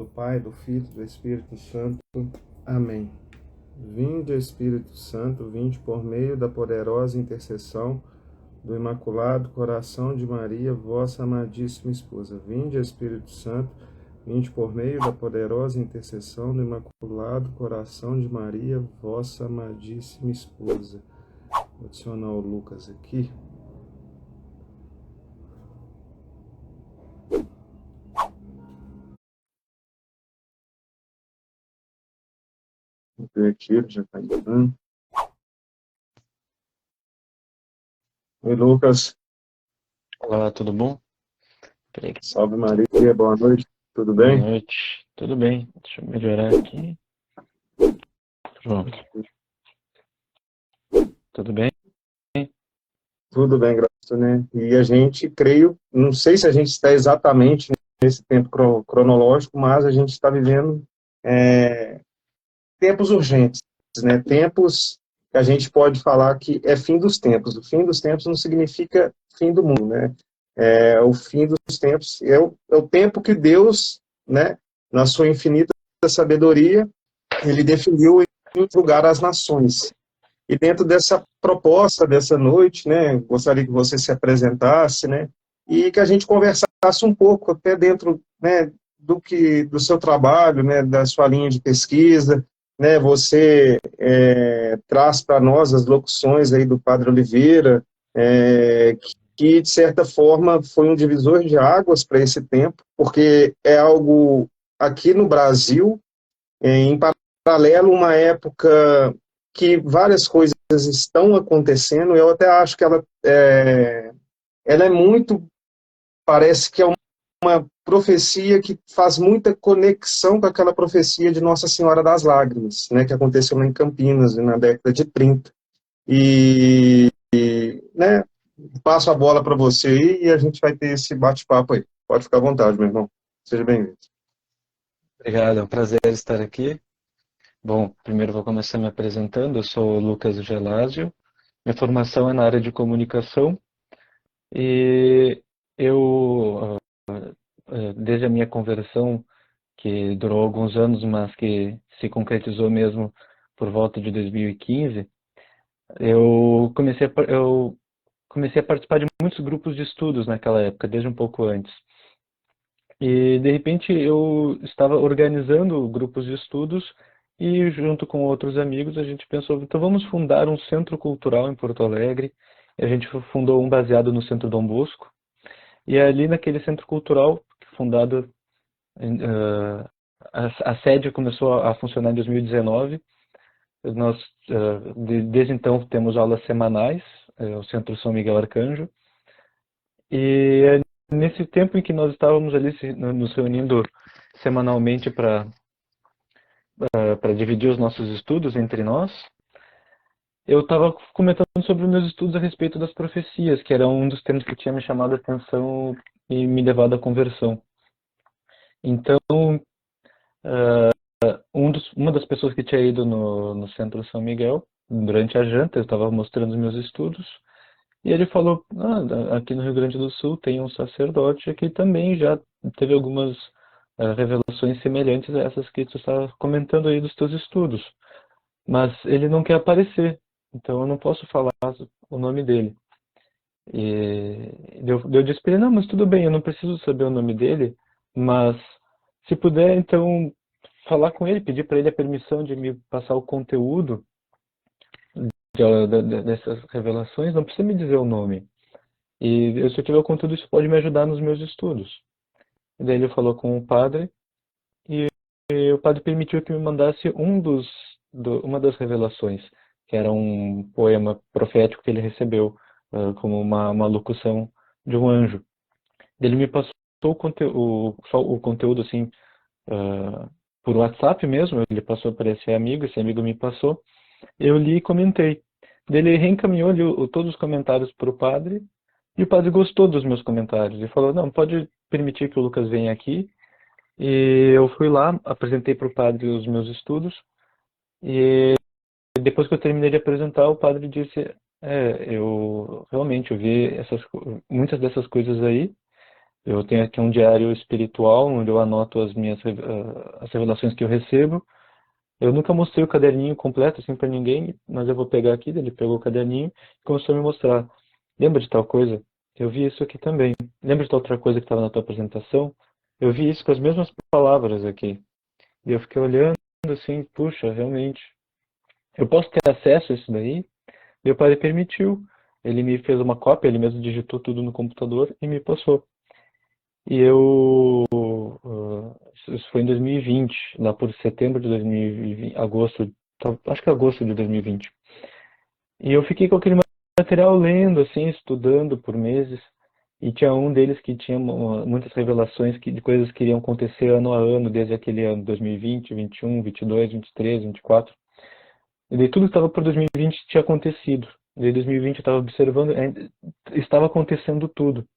Pai, do Filho e do Espírito Santo. Amém. Vinde, Espírito Santo, vinde por meio da poderosa intercessão do Imaculado Coração de Maria, vossa amadíssima esposa. Vinde, Espírito Santo, vinde por meio da poderosa intercessão do Imaculado Coração de Maria, vossa amadíssima esposa. Vou adicionar o Lucas aqui. Vou ver aqui, ele já está entrando. Oi, Lucas. Olá, tudo bom? Peraí, Salve Maria, boa noite. Tudo boa bem? noite. Tudo bem? Deixa eu melhorar aqui. Pronto. Tudo bem? Tudo bem, graças a Deus, né? E a gente, creio, não sei se a gente está exatamente nesse tempo cronológico, mas a gente está vivendo tempos urgentes, né? Tempos que a gente pode falar que é fim dos tempos. O fim dos tempos não significa fim do mundo, né? O fim dos tempos é o tempo que Deus, né, na sua infinita sabedoria, ele definiu em lugar às nações. E dentro dessa proposta dessa noite, né, gostaria que você se apresentasse, né, e que a gente conversasse um pouco até dentro, né, do seu trabalho, né, da sua linha de pesquisa, né, você traz para nós as locuções aí do Padre Oliveira, que de certa forma foi um divisor de águas para esse tempo, porque é algo aqui no Brasil, em paralelo uma época que várias coisas estão acontecendo. Eu até acho que ela é muito, parece que é uma profecia que faz muita conexão com aquela profecia de Nossa Senhora das Lágrimas, né, que aconteceu lá em Campinas, na década de 30. Né, passo a bola para você aí e a gente vai ter esse bate-papo aí. Pode ficar à vontade, meu irmão. Seja bem-vindo. Obrigado, é um prazer estar aqui. Bom, primeiro vou começar me apresentando. Eu sou o Lucas Gelásio. Minha formação é na área de comunicação e eu, desde a minha conversão, que durou alguns anos, mas que se concretizou mesmo por volta de 2015, eu comecei a participar de muitos grupos de estudos naquela época, desde um pouco antes. E de repente eu estava organizando grupos de estudos e junto com outros amigos a gente pensou, então vamos fundar um centro cultural em Porto Alegre. E a gente fundou um baseado no Centro Dom Bosco. E ali naquele centro cultural, fundado, a sede começou a funcionar em 2019. Nós, desde então, temos aulas semanais, o Centro São Miguel Arcanjo. E nesse tempo em que nós estávamos ali nos reunindo semanalmente para dividir os nossos estudos entre nós, eu estava comentando sobre os meus estudos a respeito das profecias, que era um dos temas que tinha me chamado a atenção e me levado à conversão. Então, uma das pessoas que tinha ido no Centro São Miguel, durante a janta, eu estava mostrando os meus estudos, e ele falou, aqui no Rio Grande do Sul tem um sacerdote que também já teve algumas revelações semelhantes a essas que tu está comentando aí dos teus estudos. Mas ele não quer aparecer, então eu não posso falar o nome dele. E eu disse para ele, não, mas tudo bem, eu não preciso saber o nome dele, mas se puder, então, falar com ele, pedir para ele a permissão de me passar o conteúdo dessas revelações, não precisa me dizer o nome. E se eu tiver o conteúdo, isso pode me ajudar nos meus estudos. E daí ele falou com o padre, e o padre permitiu que me mandasse uma das revelações, que era um poema profético que ele recebeu, como uma locução de um anjo. Ele me passou só o conteúdo assim, por WhatsApp mesmo, ele passou para esse amigo me passou, eu li e comentei. Ele reencaminhou ali todos os comentários para o padre, e o padre gostou dos meus comentários, e falou, não, pode permitir que o Lucas venha aqui. E eu fui lá, apresentei para o padre os meus estudos, e depois que eu terminei de apresentar, o padre disse, eu realmente eu vi muitas dessas coisas aí, Eu tenho aqui um diário espiritual, onde eu anoto as revelações que eu recebo. Eu nunca mostrei o caderninho completo assim para ninguém, mas eu vou pegar aqui. Ele pegou o caderninho e começou a me mostrar. Lembra de tal coisa? Eu vi isso aqui também. Lembra de tal outra coisa que estava na tua apresentação? Eu vi isso com as mesmas palavras aqui. E eu fiquei olhando assim, puxa, realmente. Eu posso ter acesso a isso daí? Meu pai permitiu. Ele me fez uma cópia, ele mesmo digitou tudo no computador e me passou. E isso foi em 2020, lá por setembro de 2020, agosto, acho que agosto de 2020. E eu fiquei com aquele material lendo, assim, estudando por meses. E tinha um deles que tinha muitas revelações de coisas que iriam acontecer ano a ano, desde aquele ano, 2020, 21, 22, 23, 24. E daí tudo que estava por 2020 tinha acontecido. E daí 2020 eu estava observando, estava acontecendo tudo.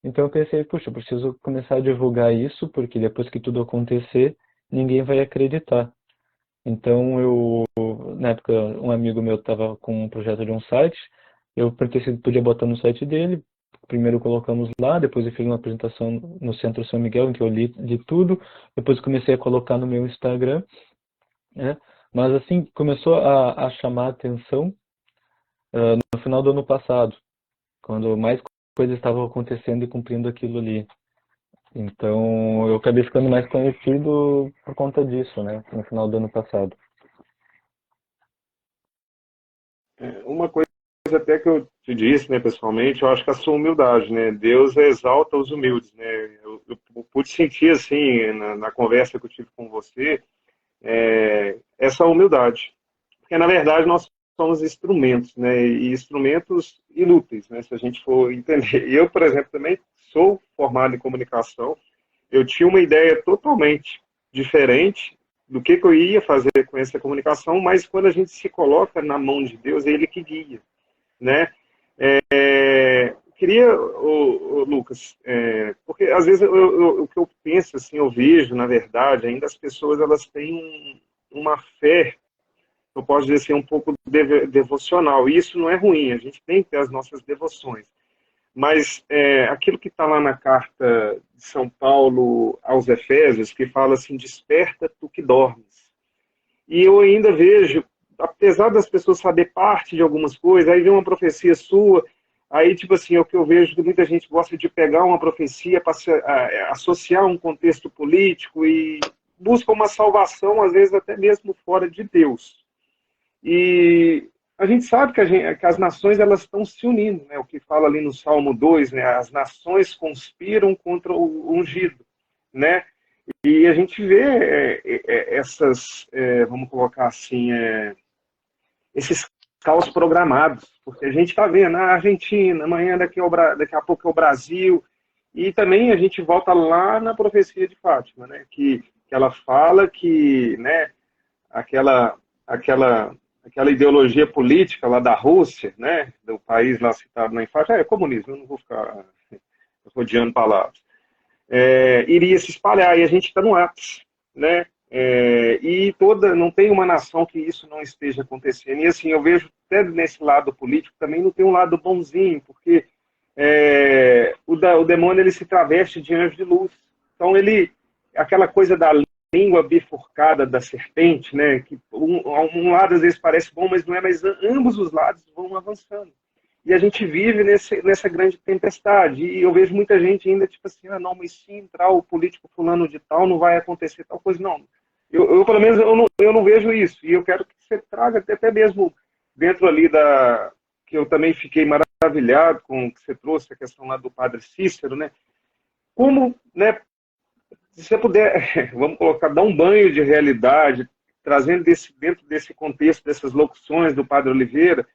Então eu pensei, puxa, eu preciso começar a divulgar isso, porque depois que tudo acontecer, ninguém vai acreditar. Então na época, um amigo meu estava com um projeto de um site, eu perguntei se ele podia botar no site dele. Primeiro colocamos lá, depois eu fiz uma apresentação no Centro São Miguel, em que eu li tudo, depois comecei a colocar no meu Instagram, né? Mas assim, começou a chamar a atenção no final do ano passado, quando mais coisas estavam acontecendo e cumprindo aquilo ali. Então, eu acabei ficando mais conhecido por conta disso, né? No final do ano passado. Uma coisa até que eu te disse, né, pessoalmente, eu acho que a sua humildade, né? Deus exalta os humildes, né? Eu pude sentir, assim, na conversa que eu tive com você, essa humildade. Porque, na verdade, nós somos instrumentos, né? E instrumentos inúteis, né? Se a gente for entender. Eu, por exemplo, também sou formado em comunicação. Eu tinha uma ideia totalmente diferente do que eu ia fazer com essa comunicação, mas quando a gente se coloca na mão de Deus, é Ele que guia, né? Queria, Lucas, porque às vezes o que eu penso, assim, eu vejo, na verdade, ainda as pessoas elas têm uma fé, eu posso dizer assim, um pouco devocional, e isso não é ruim, a gente tem que ter as nossas devoções. Mas aquilo que está lá na carta de São Paulo aos Efésios, que fala assim, desperta tu que dormes. E eu ainda vejo, apesar das pessoas saber parte de algumas coisas, aí vem uma profecia sua, aí tipo assim, é o que eu vejo que muita gente gosta de pegar uma profecia para associar um contexto político e busca uma salvação, às vezes até mesmo fora de Deus. E a gente sabe que as nações elas estão se unindo, né? O que fala ali no Salmo 2, né? As nações conspiram contra o ungido, né? E a gente vê vamos colocar assim, esses caos programados, porque a gente está vendo a Argentina, amanhã daqui a pouco é o Brasil, e também a gente volta lá na profecia de Fátima, né? Que ela fala que, né? Aquela aquela ideologia política lá da Rússia, né, do país lá citado na Fátima, é comunismo, eu não vou ficar rodeando palavras, iria se espalhar, e a gente está no ápice, né, e não tem uma nação que isso não esteja acontecendo, e assim, eu vejo até nesse lado político também não tem um lado bonzinho, porque o demônio ele se traveste de anjo de luz, então aquela coisa da língua bifurcada da serpente, né? Que um lado às vezes parece bom, mas não é, mas ambos os lados vão avançando. E a gente vive nessa grande tempestade. E eu vejo muita gente ainda, tipo assim, não, mas se entrar o político fulano de tal, não vai acontecer tal coisa. Não. Eu pelo menos, eu não vejo isso. E eu quero que você traga, até mesmo dentro ali que eu também fiquei maravilhado com o que você trouxe, a questão lá do padre Cícero, né? Como, né, se você puder, vamos colocar, dar um banho de realidade, trazendo dentro desse contexto, dessas locuções do Padre Oliveira,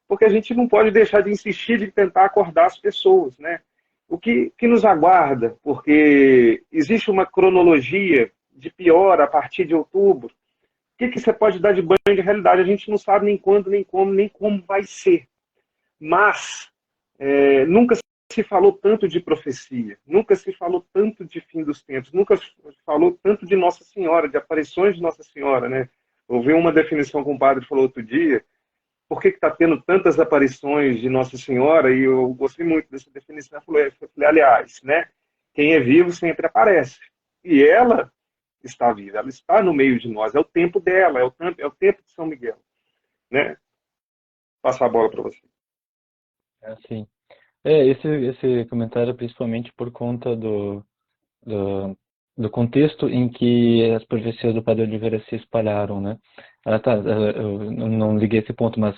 porque a gente não pode deixar de insistir, de tentar acordar as pessoas, né? O que nos aguarda, porque existe uma cronologia de pior a partir de outubro. O que você pode dar de banho de realidade? A gente não sabe nem quando, nem como vai ser. Mas nunca se falou tanto de profecia, nunca se falou tanto de fim dos tempos, nunca se falou tanto de Nossa Senhora, de aparições de Nossa Senhora, né? Eu vi uma definição que um padre falou outro dia, por que está tendo tantas aparições de Nossa Senhora? E eu gostei muito dessa definição. Eu falei, aliás, né? Quem é vivo sempre aparece. E ela está viva, ela está no meio de nós, é o tempo dela, é o tempo de São Miguel, né? Passar a bola para você. Assim. Esse comentário é principalmente por conta do, do contexto em que as profecias do Padre Oliveira se espalharam, né? Eu não liguei esse ponto, mas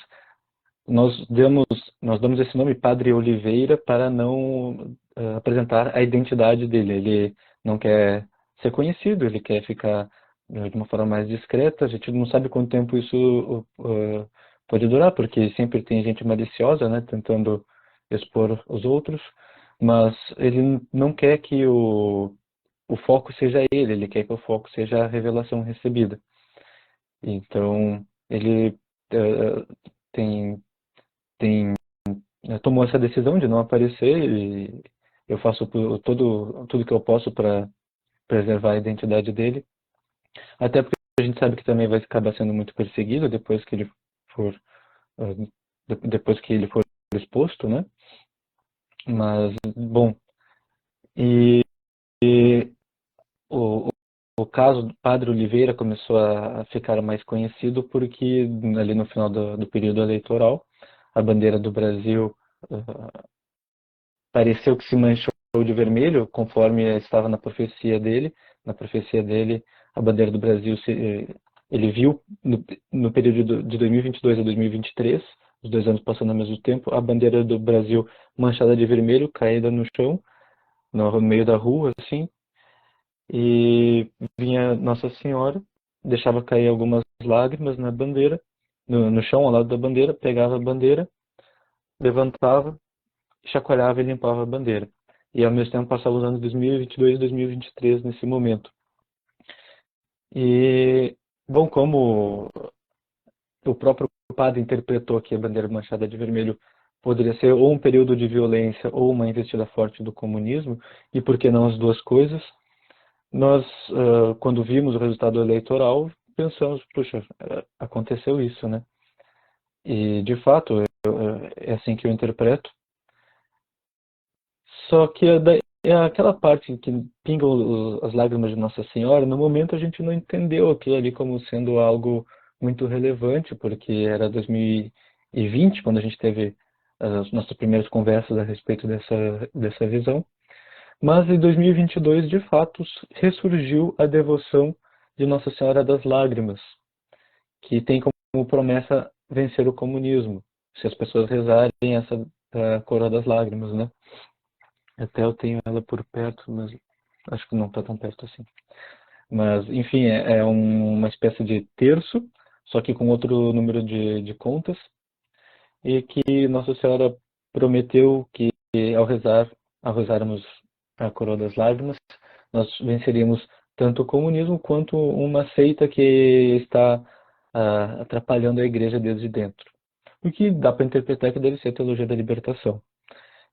nós damos, nós damos esse nome Padre Oliveira para não apresentar a identidade dele. Ele não quer ser conhecido, ele quer ficar de uma forma mais discreta. A gente não sabe quanto tempo isso pode durar, porque sempre tem gente maliciosa, né, tentando expor os outros, mas ele não quer que o foco seja ele quer que o foco seja a revelação recebida. Então, ele tem tomou essa decisão de não aparecer e eu faço tudo que eu posso para preservar a identidade dele. Até porque a gente sabe que também vai acabar sendo muito perseguido for, depois que ele for exposto, né? Mas, bom, e, e o, o caso do Padre Oliveira começou a ficar mais conhecido porque ali no final do período eleitoral, a bandeira do Brasil pareceu que se manchou de vermelho, conforme estava na profecia dele. Na profecia dele, a bandeira do Brasil, ele viu no período de 2022 a 2023, os 2 anos passando ao mesmo tempo, a bandeira do Brasil manchada de vermelho, caída no chão, no meio da rua, assim, e vinha Nossa Senhora, deixava cair algumas lágrimas na bandeira, no chão ao lado da bandeira, pegava a bandeira, levantava, chacoalhava e limpava a bandeira. E ao mesmo tempo passava os anos 2022 e 2023 nesse momento. E, bom, como o próprio padre interpretou que a bandeira manchada de vermelho poderia ser ou um período de violência ou uma investida forte do comunismo, e por que não as duas coisas, nós, quando vimos o resultado eleitoral, pensamos, puxa, aconteceu isso, né? E, de fato, é assim que eu interpreto. Só que é aquela parte em que pingam as lágrimas de Nossa Senhora, no momento a gente não entendeu aquilo ali como sendo algo muito relevante, porque era 2020, quando a gente teve as nossas primeiras conversas a respeito dessa visão. Mas em 2022, de fato, ressurgiu a devoção de Nossa Senhora das Lágrimas, que tem como promessa vencer o comunismo, se as pessoas rezarem essa Coroa das Lágrimas, né? Até eu tenho ela por perto, mas acho que não está tão perto assim. Mas, enfim, é uma espécie de terço, só que com outro número de contas, e que Nossa Senhora prometeu que ao rezarmos a Coroa das Lágrimas, nós venceríamos tanto o comunismo quanto uma seita que está atrapalhando a igreja desde dentro. O que dá para interpretar que deve ser a teologia da libertação.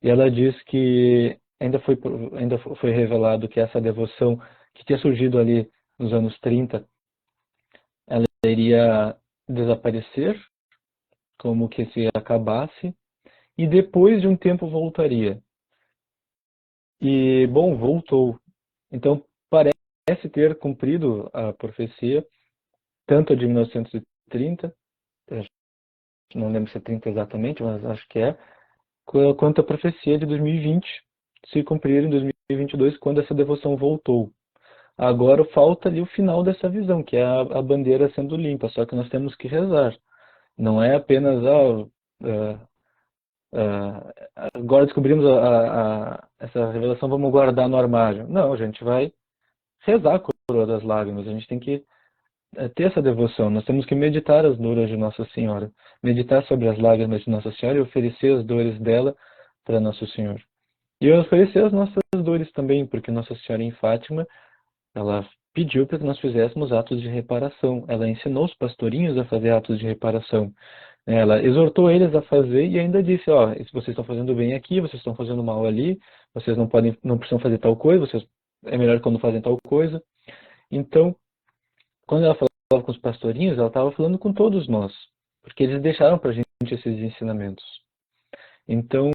E ela diz que ainda foi revelado que essa devoção que tinha surgido ali nos anos 30, ela iria desaparecer, como que se acabasse, e depois de um tempo voltaria. E, bom, voltou. Então, parece ter cumprido a profecia, tanto a de 1930, não lembro se é 30 exatamente, mas acho que é, quanto a profecia de 2020 se cumprir em 2022, quando essa devoção voltou. Agora falta ali o final dessa visão, que é a bandeira sendo limpa, só que nós temos que rezar. Não é apenas, agora descobrimos essa revelação, vamos guardar no armário. Não, a gente vai rezar a coroa das lágrimas, a gente tem que ter essa devoção, nós temos que meditar as dores de Nossa Senhora, meditar sobre as lágrimas de Nossa Senhora e oferecer as dores dela para Nosso Senhor. E oferecer as nossas dores também, porque Nossa Senhora em Fátima, ela pediu para que nós fizéssemos atos de reparação. Ela ensinou os pastorinhos a fazer atos de reparação. Ela exortou eles a fazer e ainda disse, ó, se vocês estão fazendo bem aqui, vocês estão fazendo mal ali, vocês não precisam fazer tal coisa, é melhor quando fazem tal coisa. Então, quando ela falava com os pastorinhos, ela estava falando com todos nós, porque eles deixaram para a gente esses ensinamentos. Então,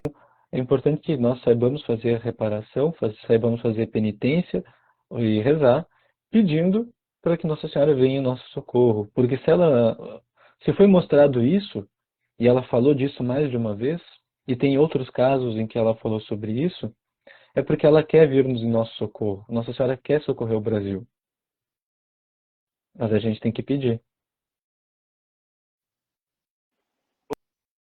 é importante que nós saibamos fazer a reparação, saibamos fazer penitência e rezar, pedindo para que Nossa Senhora venha em nosso socorro. Porque se foi mostrado isso, e ela falou disso mais de uma vez, e tem outros casos em que ela falou sobre isso, é porque ela quer vir-nos em nosso socorro. Nossa Senhora quer socorrer o Brasil. Mas a gente tem que pedir.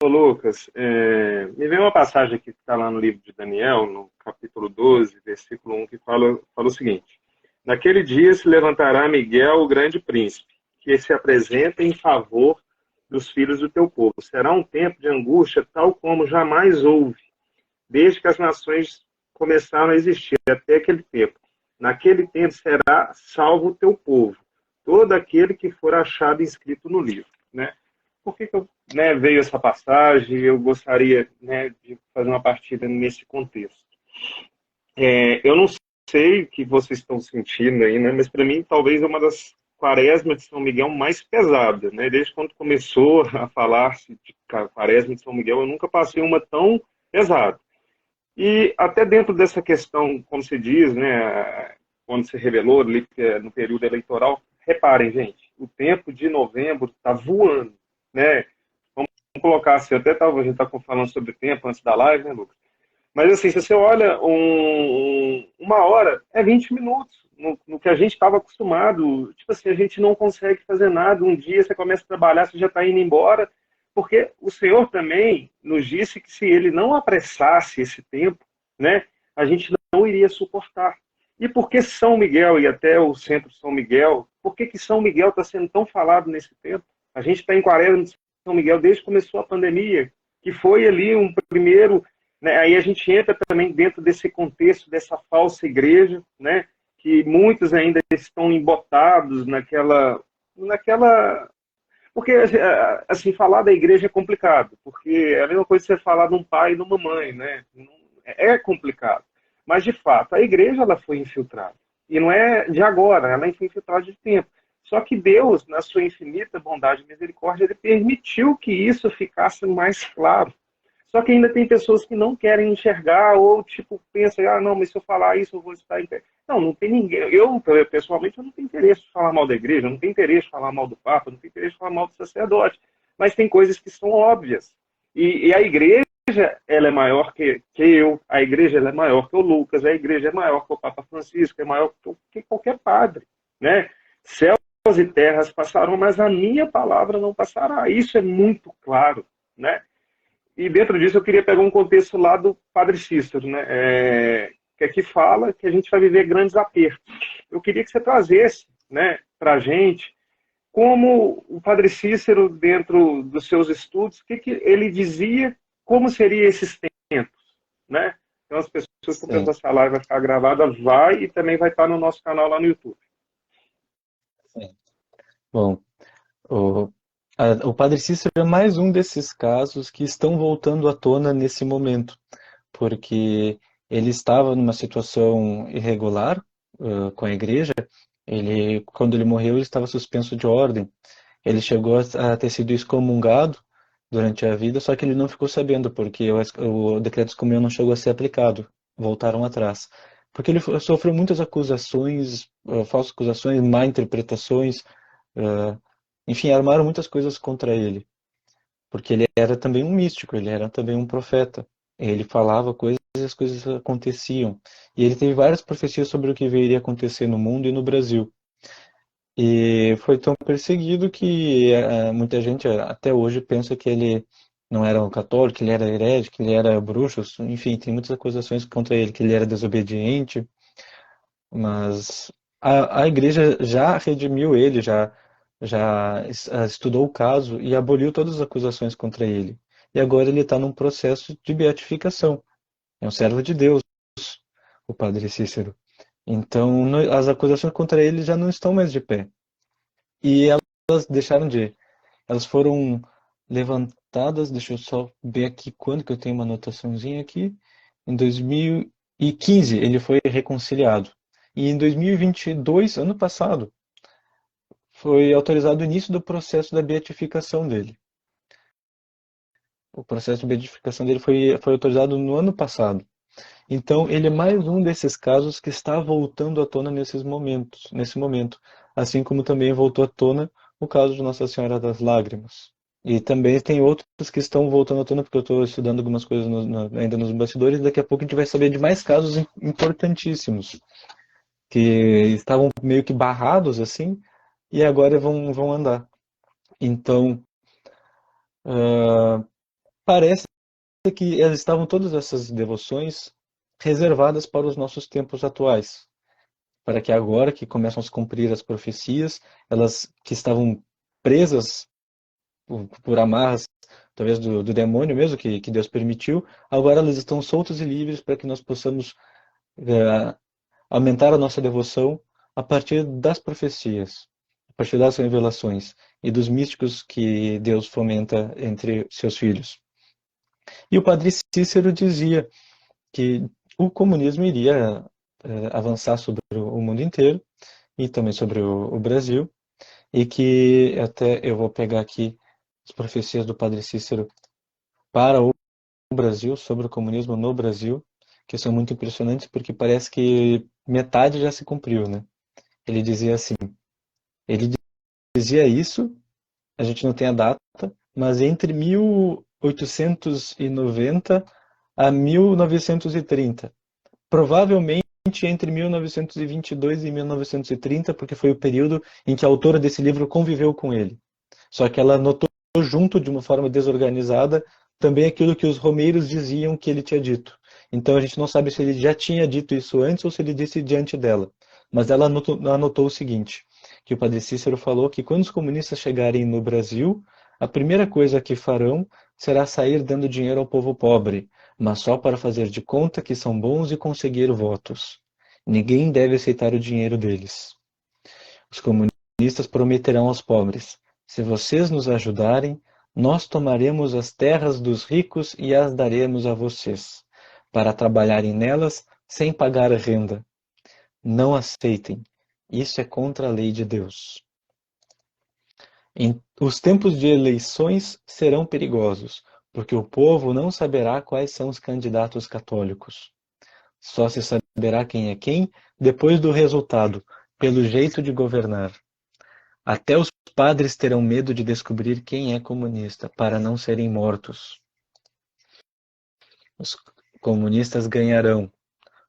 Ô, Lucas, me vem uma passagem aqui que está lá no livro de Daniel, no capítulo 12, versículo 1, que fala o seguinte: Naquele dia se levantará Miguel, o grande príncipe, que se apresenta em favor dos filhos do teu povo. Será um tempo de angústia tal como jamais houve, desde que as nações começaram a existir, até aquele tempo. Naquele tempo será salvo o teu povo, todo aquele que for achado inscrito no livro. Né? Por que veio essa passagem? Eu gostaria, de fazer uma partida nesse contexto. Eu não sei o que vocês estão sentindo aí, mas para mim talvez é uma das quaresmas de São Miguel mais pesada. Desde quando começou a falar-se de quaresma de São Miguel, eu nunca passei uma tão pesada. E até dentro dessa questão, como se diz, quando se revelou ali, no período eleitoral, reparem, gente, o tempo de novembro está voando, né? Vamos colocar assim, a gente está falando sobre o tempo antes da live, né, Lucas? Mas assim, se você olha uma hora, é 20 minutos, no que a gente estava acostumado. Tipo assim, a gente não consegue fazer nada. Um dia você começa a trabalhar, você já está indo embora, porque o Senhor também nos disse que se Ele não apressasse esse tempo, a gente não iria suportar. E por que São Miguel e até o Centro São Miguel, por que São Miguel está sendo tão falado nesse tempo? A gente está em quaresma de São Miguel desde que começou a pandemia, que foi ali um primeiro... Aí a gente entra também dentro desse contexto dessa falsa igreja, que muitos ainda estão embotados naquela... Porque, assim, falar da igreja é complicado, porque é a mesma coisa que você falar de um pai e de uma mãe, É complicado. Mas, de fato, a igreja ela foi infiltrada. E não é de agora, ela foi infiltrada de tempo. Só que Deus, na sua infinita bondade e misericórdia, ele permitiu que isso ficasse mais claro. Só que ainda tem pessoas que não querem enxergar ou, tipo, pensam, não, mas se eu falar isso, eu vou estar em pé. Não tem ninguém. Eu, pessoalmente, eu não tenho interesse de falar mal da igreja, eu não tenho interesse de falar mal do Papa, eu não tenho interesse de falar mal do sacerdote. Mas tem coisas que são óbvias. E a igreja, ela é maior que eu, a igreja ela é maior que o Lucas, a igreja é maior que o Papa Francisco, é maior que qualquer padre. Céus e terras passarão, mas a minha palavra não passará. Isso é muito claro, E dentro disso eu queria pegar um contexto lá do Padre Cícero, que aqui fala que a gente vai viver grandes apertos. Eu queria que você trazesse, para a gente, como o Padre Cícero, dentro dos seus estudos, o que ele dizia, como seriam esses tempos, Então as pessoas que estão pensando essa live vai ficar gravada, vai e também vai estar no nosso canal lá no YouTube. Sim. Bom, o Padre Cícero é mais um desses casos que estão voltando à tona nesse momento, porque ele estava numa situação irregular com a igreja. Quando ele morreu, ele estava suspenso de ordem. Ele chegou a ter sido excomungado durante a vida, só que ele não ficou sabendo, porque o decreto de excomunhão não chegou a ser aplicado. Voltaram atrás. Porque ele sofreu muitas acusações, falsas acusações, má interpretações, enfim, armaram muitas coisas contra ele. Porque ele era também um místico, ele era também um profeta. Ele falava coisas e as coisas aconteciam. E ele teve várias profecias sobre o que viria a acontecer no mundo e no Brasil. E foi tão perseguido que muita gente até hoje pensa que ele não era um católico, que ele era herege, que ele era bruxo, enfim, tem muitas acusações contra ele, que ele era desobediente, mas a igreja já redimiu ele, já estudou o caso e aboliu todas as acusações contra ele. E agora ele está num processo de beatificação. É um servo de Deus, o Padre Cícero. Então, as acusações contra ele já não estão mais de pé. E elas deixaram de. Elas foram levantadas, deixa eu só ver aqui quando que eu tenho uma anotaçãozinha aqui. Em 2015 ele foi reconciliado. E em 2022, ano passado, foi autorizado o início do processo da beatificação dele. O processo de beatificação dele foi autorizado no ano passado. Então, ele é mais um desses casos que está voltando à tona nesse momento, assim como também voltou à tona o caso de Nossa Senhora das Lágrimas. E também tem outros que estão voltando à tona, porque eu estou estudando algumas coisas ainda nos bastidores, e daqui a pouco a gente vai saber de mais casos importantíssimos, que estavam meio que barrados assim, e agora vão andar. Então, parece que estavam todas essas devoções reservadas para os nossos tempos atuais, para que agora que começam a se cumprir as profecias, elas que estavam presas por amarras, talvez do demônio mesmo, que Deus permitiu, agora elas estão soltas e livres para que nós possamos é, aumentar a nossa devoção a partir das profecias, a partir das revelações e dos místicos que Deus fomenta entre seus filhos. E o padre Cícero dizia que o comunismo iria avançar sobre o mundo inteiro e também sobre o Brasil, e que até eu vou pegar aqui as profecias do padre Cícero para o Brasil, sobre o comunismo no Brasil, que são muito impressionantes porque parece que metade já se cumpriu, né? Ele dizia assim, ele dizia isso, a gente não tem a data, mas entre 1890 a 1930. Provavelmente entre 1922 e 1930, porque foi o período em que a autora desse livro conviveu com ele. Só que ela notou junto, de uma forma desorganizada, também aquilo que os romeiros diziam que ele tinha dito. Então a gente não sabe se ele já tinha dito isso antes ou se ele disse diante dela. Mas ela anotou o seguinte, que o padre Cícero falou que quando os comunistas chegarem no Brasil, a primeira coisa que farão será sair dando dinheiro ao povo pobre, mas só para fazer de conta que são bons e conseguir votos. Ninguém deve aceitar o dinheiro deles. Os comunistas prometerão aos pobres: se vocês nos ajudarem, nós tomaremos as terras dos ricos e as daremos a vocês, para trabalharem nelas sem pagar renda. Não aceitem. Isso é contra a lei de Deus. Os tempos de eleições serão perigosos, porque o povo não saberá quais são os candidatos católicos. Só se saberá quem é quem depois do resultado, pelo jeito de governar. Até os padres terão medo de descobrir quem é comunista, para não serem mortos. Os comunistas ganharão,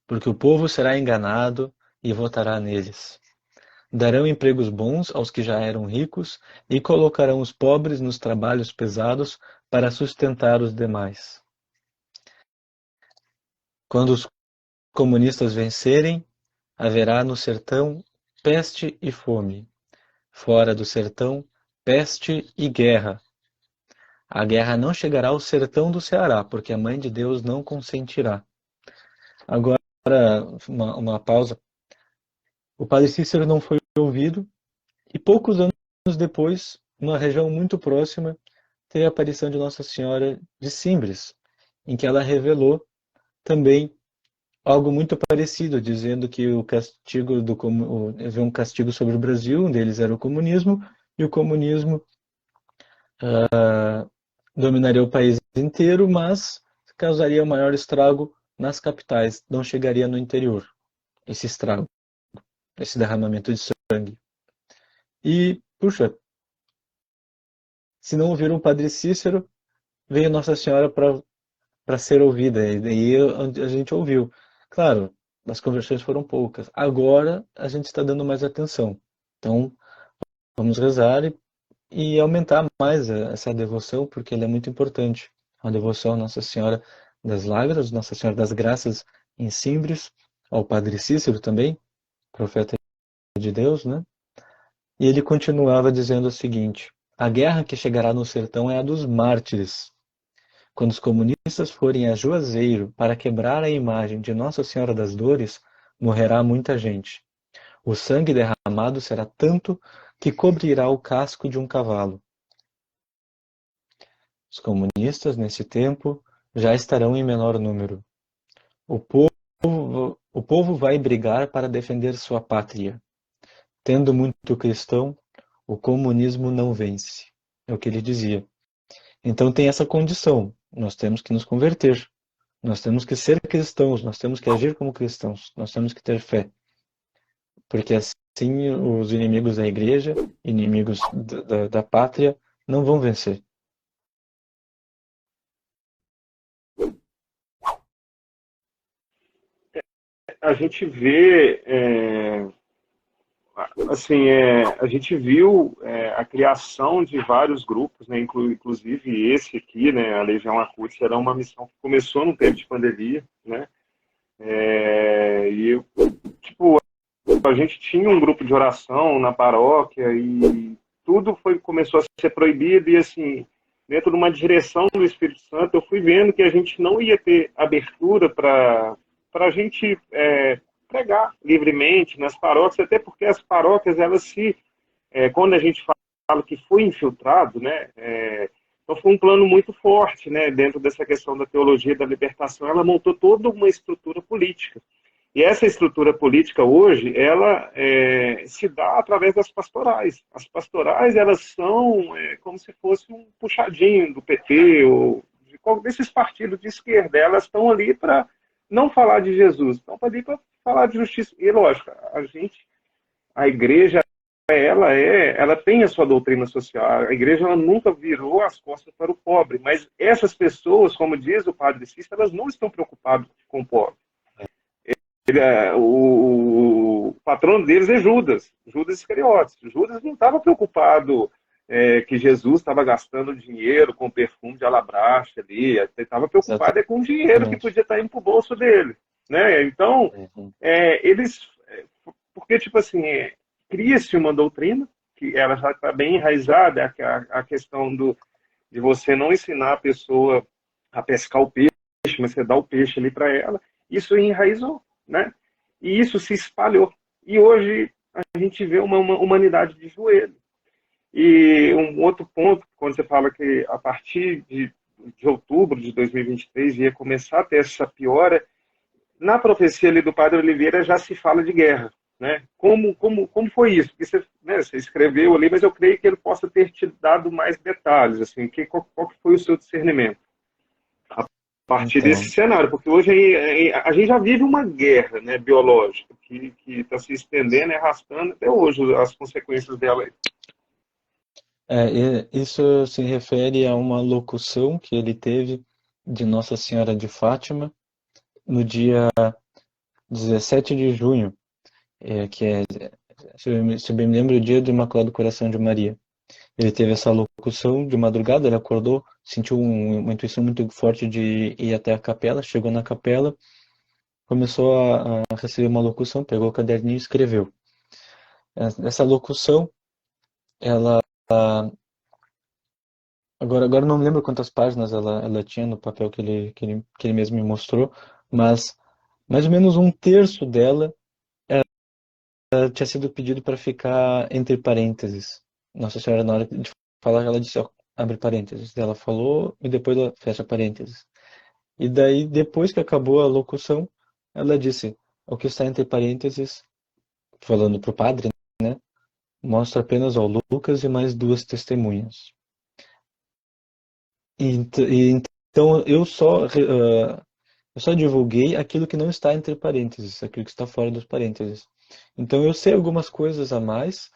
porque o povo será enganado e votará neles. Darão empregos bons aos que já eram ricos e colocarão os pobres nos trabalhos pesados para sustentar os demais. Quando os comunistas vencerem, haverá no sertão peste e fome. Fora do sertão, peste e guerra. A guerra não chegará ao sertão do Ceará, porque a Mãe de Deus não consentirá. Agora, uma pausa. O padre Cícero não foi ouvido, e poucos anos depois, numa região muito próxima, teve a aparição de Nossa Senhora de Simbres, em que ela revelou também algo muito parecido, dizendo que o castigo havia um castigo sobre o Brasil, um deles era o comunismo, e o comunismo dominaria o país inteiro, mas causaria o maior estrago nas capitais, não chegaria no interior, esse estrago, esse derramamento de sangue. E, puxa, se não ouviram o Padre Cícero, veio Nossa Senhora para ser ouvida, e daí a gente ouviu. Claro, as conversões foram poucas. Agora a gente está dando mais atenção. Então, vamos rezar e aumentar mais essa devoção, porque ela é muito importante. A devoção à Nossa Senhora das Lágrimas, Nossa Senhora das Graças em Simbres, ao Padre Cícero também, profeta de Deus, né? E ele continuava dizendo o seguinte: a guerra que chegará no sertão é a dos mártires. Quando os comunistas forem a Juazeiro para quebrar a imagem de Nossa Senhora das Dores, morrerá muita gente. O sangue derramado será tanto que cobrirá o casco de um cavalo. Os comunistas, nesse tempo, já estarão em menor número. O povo vai brigar para defender sua pátria. Tendo muito cristão, o comunismo não vence. É o que ele dizia. Então tem essa condição, nós temos que nos converter, nós temos que ser cristãos, nós temos que agir como cristãos, nós temos que ter fé, porque assim os inimigos da igreja, inimigos da pátria, não vão vencer. A gente vê, assim, a gente viu a criação de vários grupos, né, inclusive esse aqui, né, a Legião Acústica, era uma missão que começou no tempo de pandemia, né, e, tipo, a gente tinha um grupo de oração na paróquia e tudo começou a ser proibido e, assim, dentro de uma direção do Espírito Santo, eu fui vendo que a gente não ia ter abertura para a gente pregar livremente nas paróquias, até porque as paróquias, elas quando a gente fala que foi infiltrado, né, então foi um plano muito forte, né, dentro dessa questão da teologia da libertação, ela montou toda uma estrutura política. E essa estrutura política hoje, ela se dá através das pastorais. As pastorais, elas são como se fosse um puxadinho do PT ou desses partidos de esquerda. Elas estão ali para não falar de Jesus, estão ali para falar de justiça. E lógico, a igreja, ela tem a sua doutrina social. A igreja, ela nunca virou as costas para o pobre, mas essas pessoas, como diz o padre Cícero, elas não estão preocupadas com o pobre. O patrono deles é Judas, Judas Iscariotes. Judas não estava preocupado que Jesus estava gastando dinheiro com perfume de alabastro ali, ele estava preocupado com o dinheiro que podia estar indo para o bolso dele. Né? Então, eles... Porque, tipo assim, cria-se uma doutrina, que ela já está bem enraizada, a questão de você não ensinar a pessoa a pescar o peixe, mas você dá o peixe ali para ela. Isso enraizou, né? E isso se espalhou. E hoje a gente vê uma humanidade de joelho. E um outro ponto, quando você fala que a partir de outubro de 2023 ia começar a ter essa piora, na profecia ali do Padre Oliveira já se fala de guerra. Né? Como foi isso? Porque você escreveu ali, mas eu creio que ele possa ter te dado mais detalhes. Assim, qual que foi o seu discernimento? A partir desse cenário, porque hoje a gente já vive uma guerra, né, biológica que está se estendendo e arrastando até hoje as consequências dela. Isso se refere a uma locução que ele teve de Nossa Senhora de Fátima no dia 17 de junho, que é, se eu bem me lembro, o dia do Imaculado Coração de Maria. Ele teve essa locução de madrugada, ele acordou, sentiu uma intuição muito forte de ir até a capela, chegou na capela, começou a receber uma locução, pegou o caderninho e escreveu. Essa locução, ela... Agora não me lembro quantas páginas ela tinha no papel que ele mesmo me mostrou, mas mais ou menos um terço dela tinha sido pedido para ficar entre parênteses. Nossa Senhora, na hora de falar, ela disse, ó, abre parênteses. Ela falou e depois ela fecha parênteses. E daí, depois que acabou a locução, ela disse, o que está entre parênteses, falando para o padre, né, mostra apenas ao Lucas e mais duas testemunhas. Então eu só divulguei aquilo que não está entre parênteses, aquilo que está fora dos parênteses. Então eu sei algumas coisas a mais,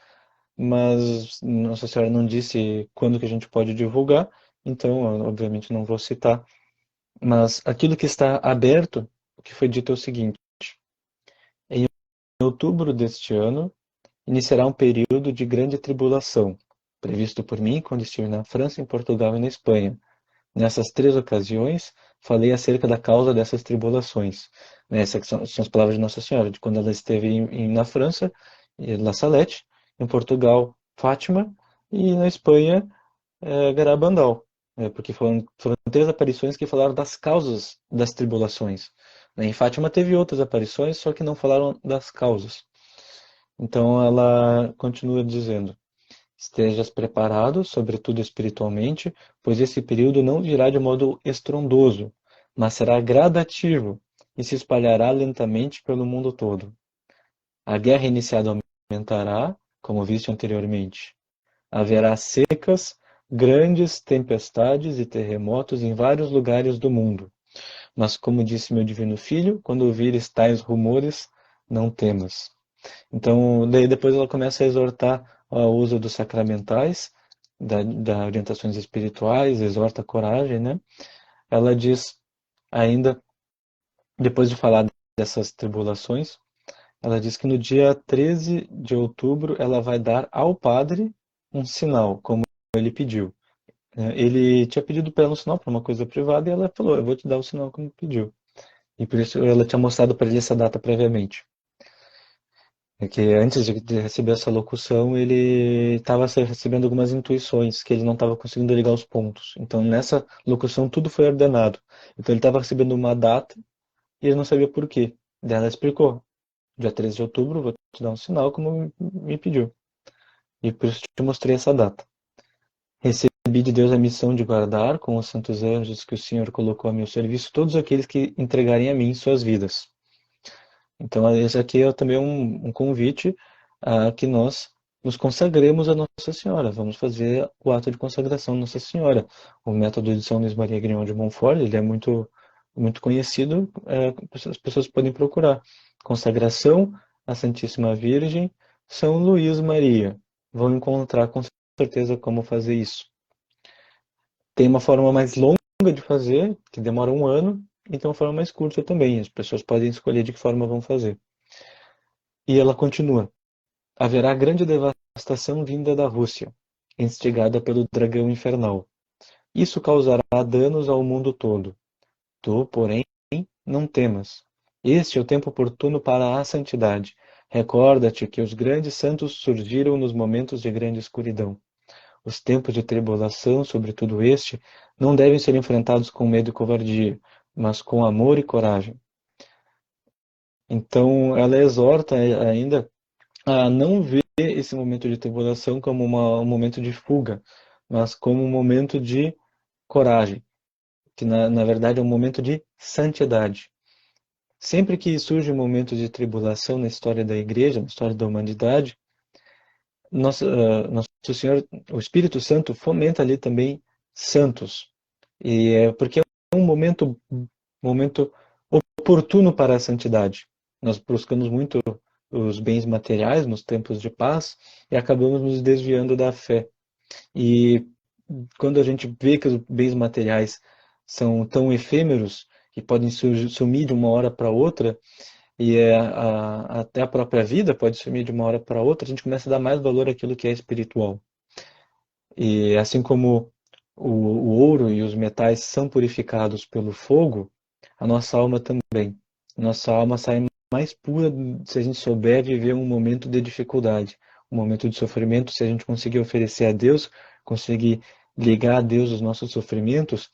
mas Nossa Senhora não disse quando que a gente pode divulgar, então eu, obviamente não vou citar. Mas aquilo que está aberto, o que foi dito é o seguinte: em outubro deste ano, iniciará um período de grande tribulação, previsto por mim quando estive na França, em Portugal e na Espanha. Nessas três ocasiões, falei acerca da causa dessas tribulações. Essas são as palavras de Nossa Senhora, de quando ela esteve na França, La Salette, em Portugal, Fátima, e na Espanha, Garabandal. Porque foram três aparições que falaram das causas das tribulações. Em Fátima teve outras aparições, só que não falaram das causas. Então ela continua dizendo: estejas preparado, sobretudo espiritualmente, pois esse período não virá de modo estrondoso, mas será gradativo e se espalhará lentamente pelo mundo todo. A guerra iniciada aumentará, como viste anteriormente. Haverá secas, grandes tempestades e terremotos em vários lugares do mundo. Mas, como disse meu divino filho, quando ouvires tais rumores, não temas. Então, daí depois ela começa a exortar ao uso dos sacramentais, da orientações espirituais, exorta a coragem, né? Ela diz ainda, depois de falar dessas tribulações, ela diz que no dia 13 de outubro ela vai dar ao padre um sinal, como ele pediu. Ele tinha pedido para ela um sinal para uma coisa privada e ela falou, eu vou te dar o sinal como pediu. E por isso ela tinha mostrado para ele essa data previamente. É que antes de receber essa locução, ele estava recebendo algumas intuições que ele não estava conseguindo ligar os pontos. Então, nessa locução, tudo foi ordenado. Então, ele estava recebendo uma data e ele não sabia por quê. Daí ela explicou: dia 13 de outubro, vou te dar um sinal, como me pediu. E por isso te mostrei essa data. Recebi de Deus a missão de guardar, com os santos anjos que o Senhor colocou a meu serviço, todos aqueles que entregarem a mim suas vidas. Então, esse aqui é também um convite a que nós nos consagremos a Nossa Senhora. Vamos fazer o ato de consagração a Nossa Senhora. O método de São Luís Maria Grignon de Montfort, ele é muito conhecido, as pessoas podem procurar. Consagração à Santíssima Virgem, São Luís Maria. Vão encontrar com certeza como fazer isso. Tem uma forma mais longa de fazer, que demora um ano, e tem uma forma mais curta também. As pessoas podem escolher de que forma vão fazer. E ela continua: haverá grande devastação vinda da Rússia, instigada pelo dragão infernal. Isso causará danos ao mundo todo. Tu, porém, não temas. Este é o tempo oportuno para a santidade. Recorda-te que os grandes santos surgiram nos momentos de grande escuridão. Os tempos de tribulação, sobretudo este, não devem ser enfrentados com medo e covardia, mas com amor e coragem. Então, ela exorta ainda a não ver esse momento de tribulação como um momento de fuga, mas como um momento de coragem, que na verdade é um momento de santidade. Sempre que surge um momento de tribulação na história da Igreja, na história da humanidade, Nosso Senhor, o Espírito Santo, fomenta ali também santos. E é porque é um momento oportuno para a santidade. Nós buscamos muito os bens materiais nos tempos de paz e acabamos nos desviando da fé. E quando a gente vê que os bens materiais são tão efêmeros que podem sumir de uma hora para outra, e até a própria vida pode sumir de uma hora para outra, a gente começa a dar mais valor àquilo que é espiritual. E assim como o ouro e os metais são purificados pelo fogo, a nossa alma também. Nossa alma sai mais pura se a gente souber viver um momento de dificuldade, um momento de sofrimento, se a gente conseguir oferecer a Deus, conseguir ligar a Deus os nossos sofrimentos,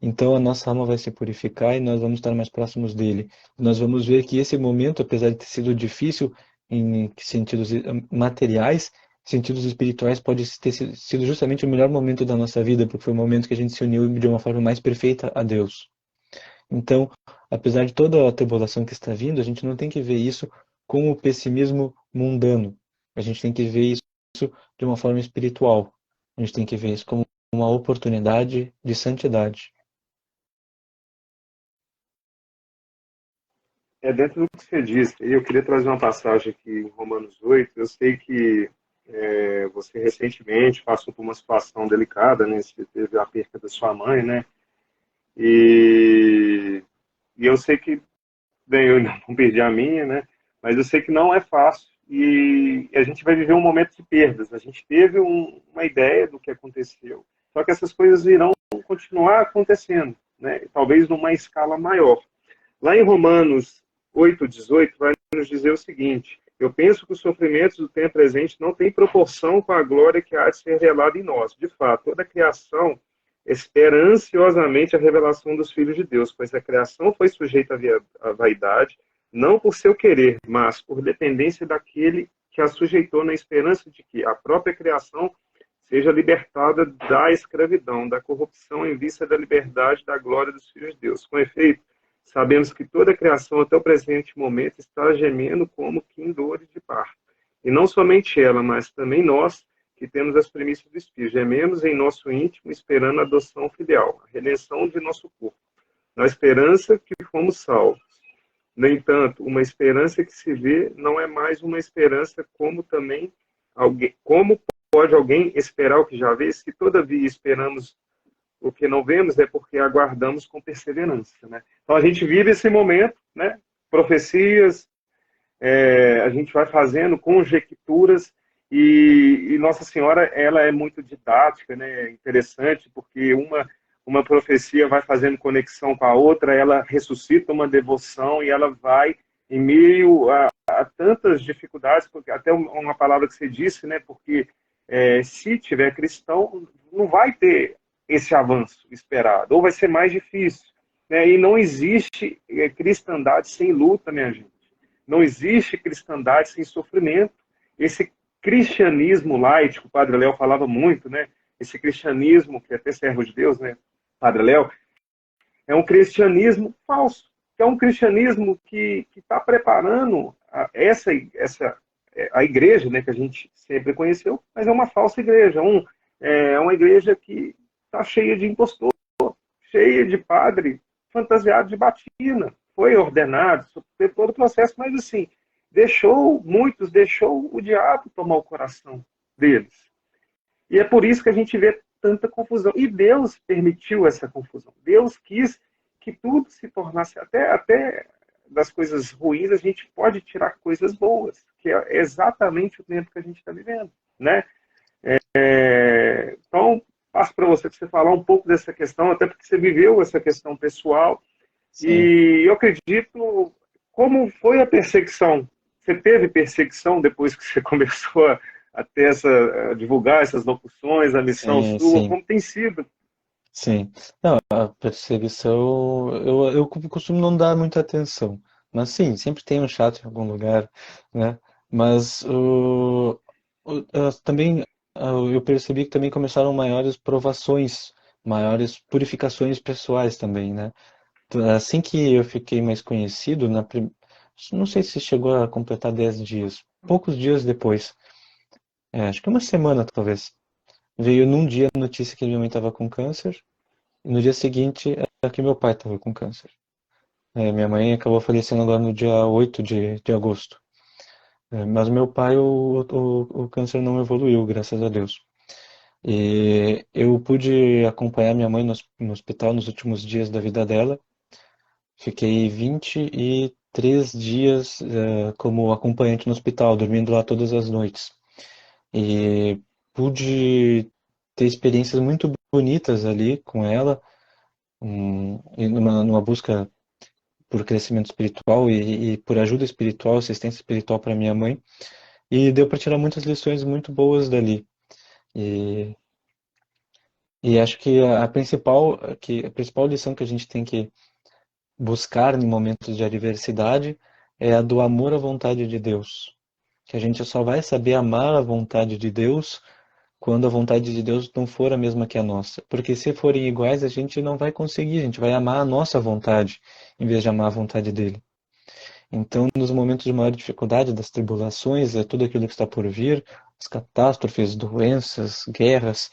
então a nossa alma vai se purificar e nós vamos estar mais próximos dele. Nós vamos ver que esse momento, apesar de ter sido difícil em sentidos materiais, sentidos espirituais, pode ter sido justamente o melhor momento da nossa vida, porque foi o momento que a gente se uniu de uma forma mais perfeita a Deus. Então, apesar de toda a tribulação que está vindo, a gente não tem que ver isso com o pessimismo mundano. A gente tem que ver isso de uma forma espiritual. A gente tem que ver isso como uma oportunidade de santidade. É dentro do que você disse. Eu queria trazer uma passagem aqui em Romanos 8. Eu sei que você recentemente passou por uma situação delicada, né? Você teve a perda da sua mãe, né? E, e eu sei que, bem, eu não perdi a minha, né? Mas eu sei que não é fácil. E a gente vai viver um momento de perdas. A gente teve uma ideia do que aconteceu. Só que essas coisas irão continuar acontecendo, né? Talvez numa escala maior. Lá em Romanos 8:18 vai nos dizer o seguinte: eu penso que os sofrimentos do tempo presente não têm proporção com a glória que há de ser revelada em nós. De fato, toda a criação espera ansiosamente a revelação dos filhos de Deus, pois a criação foi sujeita à vaidade, não por seu querer, mas por dependência daquele que a sujeitou, na esperança de que a própria criação seja libertada da escravidão, da corrupção, em vista da liberdade, da glória dos filhos de Deus. Com efeito, sabemos que toda a criação até o presente momento está gemendo como que em dores de parto. E não somente ela, mas também nós, que temos as primícias do Espírito. Gememos em nosso íntimo, esperando a adoção filial, a redenção de nosso corpo. Na esperança que fomos salvos. No entanto, uma esperança que se vê não é mais uma esperança como pode alguém esperar o que já vê? Se todavia esperamos o que não vemos, é porque aguardamos com perseverança, né? Então a gente vive esse momento, né? Profecias, a gente vai fazendo conjecturas e Nossa Senhora, ela é muito didática, né? Interessante, porque uma profecia vai fazendo conexão com a outra, ela ressuscita uma devoção e ela vai em meio a tantas dificuldades, porque até uma palavra que você disse, né? Porque se tiver cristão, não vai ter esse avanço esperado, ou vai ser mais difícil, né? E não existe cristandade sem luta, minha gente. Não existe cristandade sem sofrimento. Esse cristianismo light, que o Padre Léo falava muito, né? Esse cristianismo, que é até servo de Deus, né? Padre Léo, é um cristianismo falso. É um cristianismo que está preparando a igreja, né, que a gente sempre conheceu, mas é uma falsa igreja. É uma igreja que está cheia de impostor, cheia de padre fantasiado de batina. Foi ordenado, teve todo o processo, mas assim, deixou o diabo tomar o coração deles. E é por isso que a gente vê tanta confusão. E Deus permitiu essa confusão. Deus quis que tudo se tornasse, até das coisas ruins, a gente pode tirar coisas boas, que é exatamente o tempo que a gente está vivendo, né? Então, passo para você falar um pouco dessa questão, até porque você viveu essa questão pessoal. Sim. E eu acredito, como foi a perseguição? Você teve perseguição depois que você começou a divulgar essas locuções, a missão sua? Sim. Como tem sido? Sim. Não, a perseguição, eu costumo não dar muita atenção. Mas sim, sempre tem um chato em algum lugar, né? Mas também eu percebi que também começaram maiores provações, maiores purificações pessoais também, né? Assim que eu fiquei mais conhecido, não sei se chegou a completar 10 dias, poucos dias depois, acho que uma semana talvez, veio num dia a notícia que minha mãe estava com câncer, e no dia seguinte que meu pai estava com câncer. Minha mãe acabou falecendo agora no dia 8 de agosto. Mas meu pai, o câncer não evoluiu, graças a Deus. E eu pude acompanhar minha mãe no hospital nos últimos dias da vida dela. Fiquei 23 dias como acompanhante no hospital, dormindo lá todas as noites. E pude ter experiências muito bonitas ali com ela, e numa busca por crescimento espiritual e por ajuda espiritual, assistência espiritual para minha mãe. E deu para tirar muitas lições muito boas dali. E, e acho que a principal lição que a gente tem que buscar em momentos de adversidade é a do amor à vontade de Deus. Que a gente só vai saber amar a vontade de Deus quando a vontade de Deus não for a mesma que a nossa. Porque se forem iguais, a gente não vai conseguir, a gente vai amar a nossa vontade, em vez de amar a vontade dele. Então, nos momentos de maior dificuldade, das tribulações, tudo aquilo que está por vir, as catástrofes, doenças, guerras,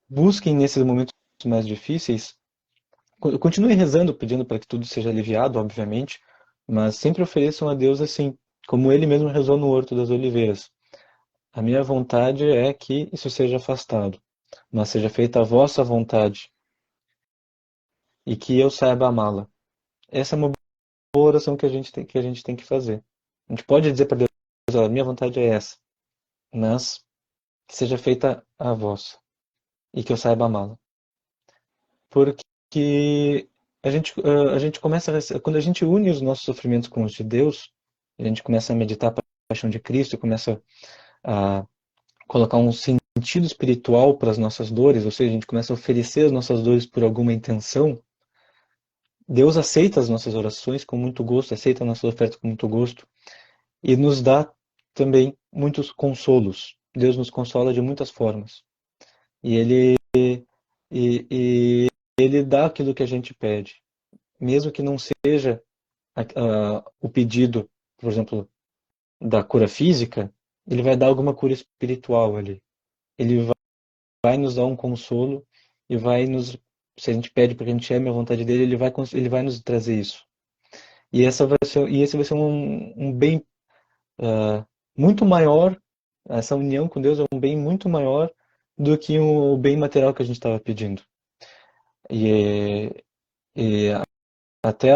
busquem nesses momentos mais difíceis. Continue rezando, pedindo para que tudo seja aliviado, obviamente, mas sempre ofereçam a Deus assim, como ele mesmo rezou no Horto das Oliveiras. A minha vontade é que isso seja afastado, mas seja feita a vossa vontade e que eu saiba amá-la. Essa é uma boa oração que a gente tem que fazer. A gente pode dizer para Deus, a minha vontade é essa, mas que seja feita a vossa e que eu saiba amá-la. Porque a gente começa, quando a gente une os nossos sofrimentos com os de Deus, a gente começa a meditar a paixão de Cristo, começa a colocar um sentido espiritual para as nossas dores, ou seja, a gente começa a oferecer as nossas dores por alguma intenção. Deus aceita as nossas orações com muito gosto, aceita a nossa oferta com muito gosto e nos dá também muitos consolos. Deus nos consola de muitas formas. E ele dá aquilo que a gente pede, mesmo que não seja o pedido, por exemplo, da cura física, ele vai dar alguma cura espiritual ali. Ele vai nos dar um consolo e vai nos, se a gente pede para que a gente ame a vontade dele, ele vai nos trazer isso. E esse vai ser um bem muito maior, essa união com Deus é um bem muito maior do que o bem material que a gente estava pedindo. E, e até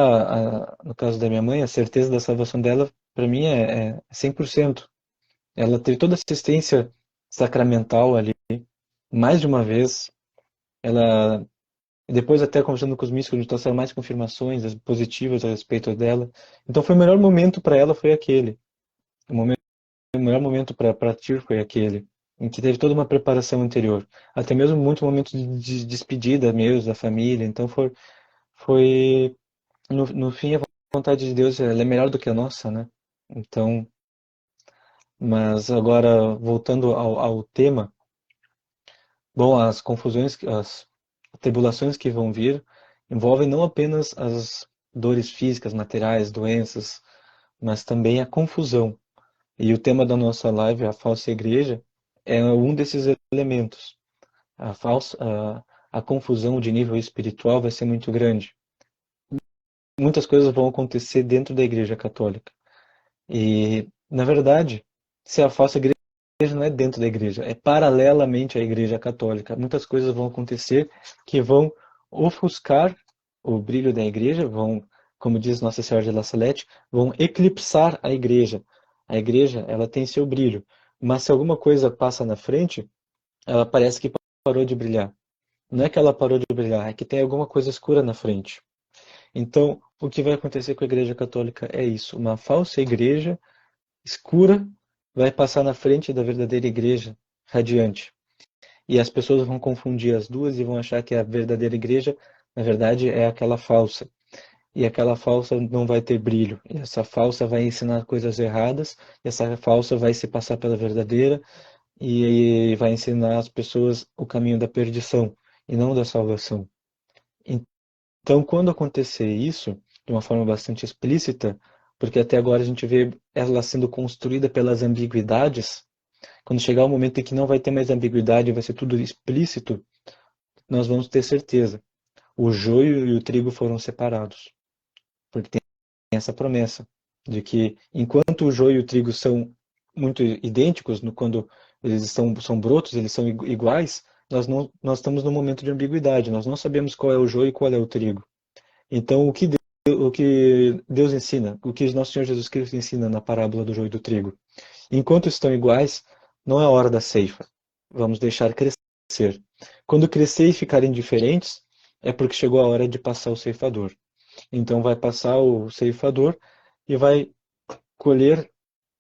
no caso da minha mãe, a certeza da salvação dela, para mim, é 100%. Ela teve toda a assistência sacramental ali, mais de uma vez. Ela, depois até conversando com os místicos, a gente trouxe mais confirmações positivas a respeito dela. Então foi o melhor momento para ela, foi aquele. O melhor momento para partir foi aquele, em que teve toda uma preparação anterior. Até mesmo muito momento de despedida mesmo da família. Então foi no fim a vontade de Deus ela é melhor do que a nossa, né? Então, mas agora voltando ao tema, bom, as confusões, as tribulações que vão vir envolvem não apenas as dores físicas, materiais, doenças, mas também a confusão. E o tema da nossa live, a falsa igreja, é um desses elementos. A confusão de nível espiritual vai ser muito grande. Muitas coisas vão acontecer dentro da Igreja Católica. E, na verdade, se a falsa igreja não é dentro da igreja, é paralelamente à Igreja Católica. Muitas coisas vão acontecer que vão ofuscar o brilho da igreja, vão, como diz Nossa Senhora de La Salette, vão eclipsar a igreja. A igreja, ela tem seu brilho, mas se alguma coisa passa na frente, ela parece que parou de brilhar. Não é que ela parou de brilhar, é que tem alguma coisa escura na frente. Então, o que vai acontecer com a Igreja Católica é isso, uma falsa igreja escura vai passar na frente da verdadeira igreja radiante. E as pessoas vão confundir as duas e vão achar que a verdadeira igreja, na verdade, é aquela falsa. E aquela falsa não vai ter brilho. E essa falsa vai ensinar coisas erradas, e essa falsa vai se passar pela verdadeira e vai ensinar as pessoas o caminho da perdição e não da salvação. Então, quando acontecer isso, de uma forma bastante explícita, porque até agora a gente vê ela sendo construída pelas ambiguidades, quando chegar o momento em que não vai ter mais ambiguidade, vai ser tudo explícito, nós vamos ter certeza. O joio e o trigo foram separados. Porque tem essa promessa de que enquanto o joio e o trigo são muito idênticos, quando eles são brotos, eles são iguais, nós estamos num momento de ambiguidade, nós não sabemos qual é o joio e qual é o trigo. Então, o que Deus ensina, o que nosso Senhor Jesus Cristo ensina na parábola do joio e do trigo? Enquanto estão iguais, não é hora da ceifa. Vamos deixar crescer. Quando crescer e ficarem diferentes, é porque chegou a hora de passar o ceifador. Então vai passar o ceifador e vai colher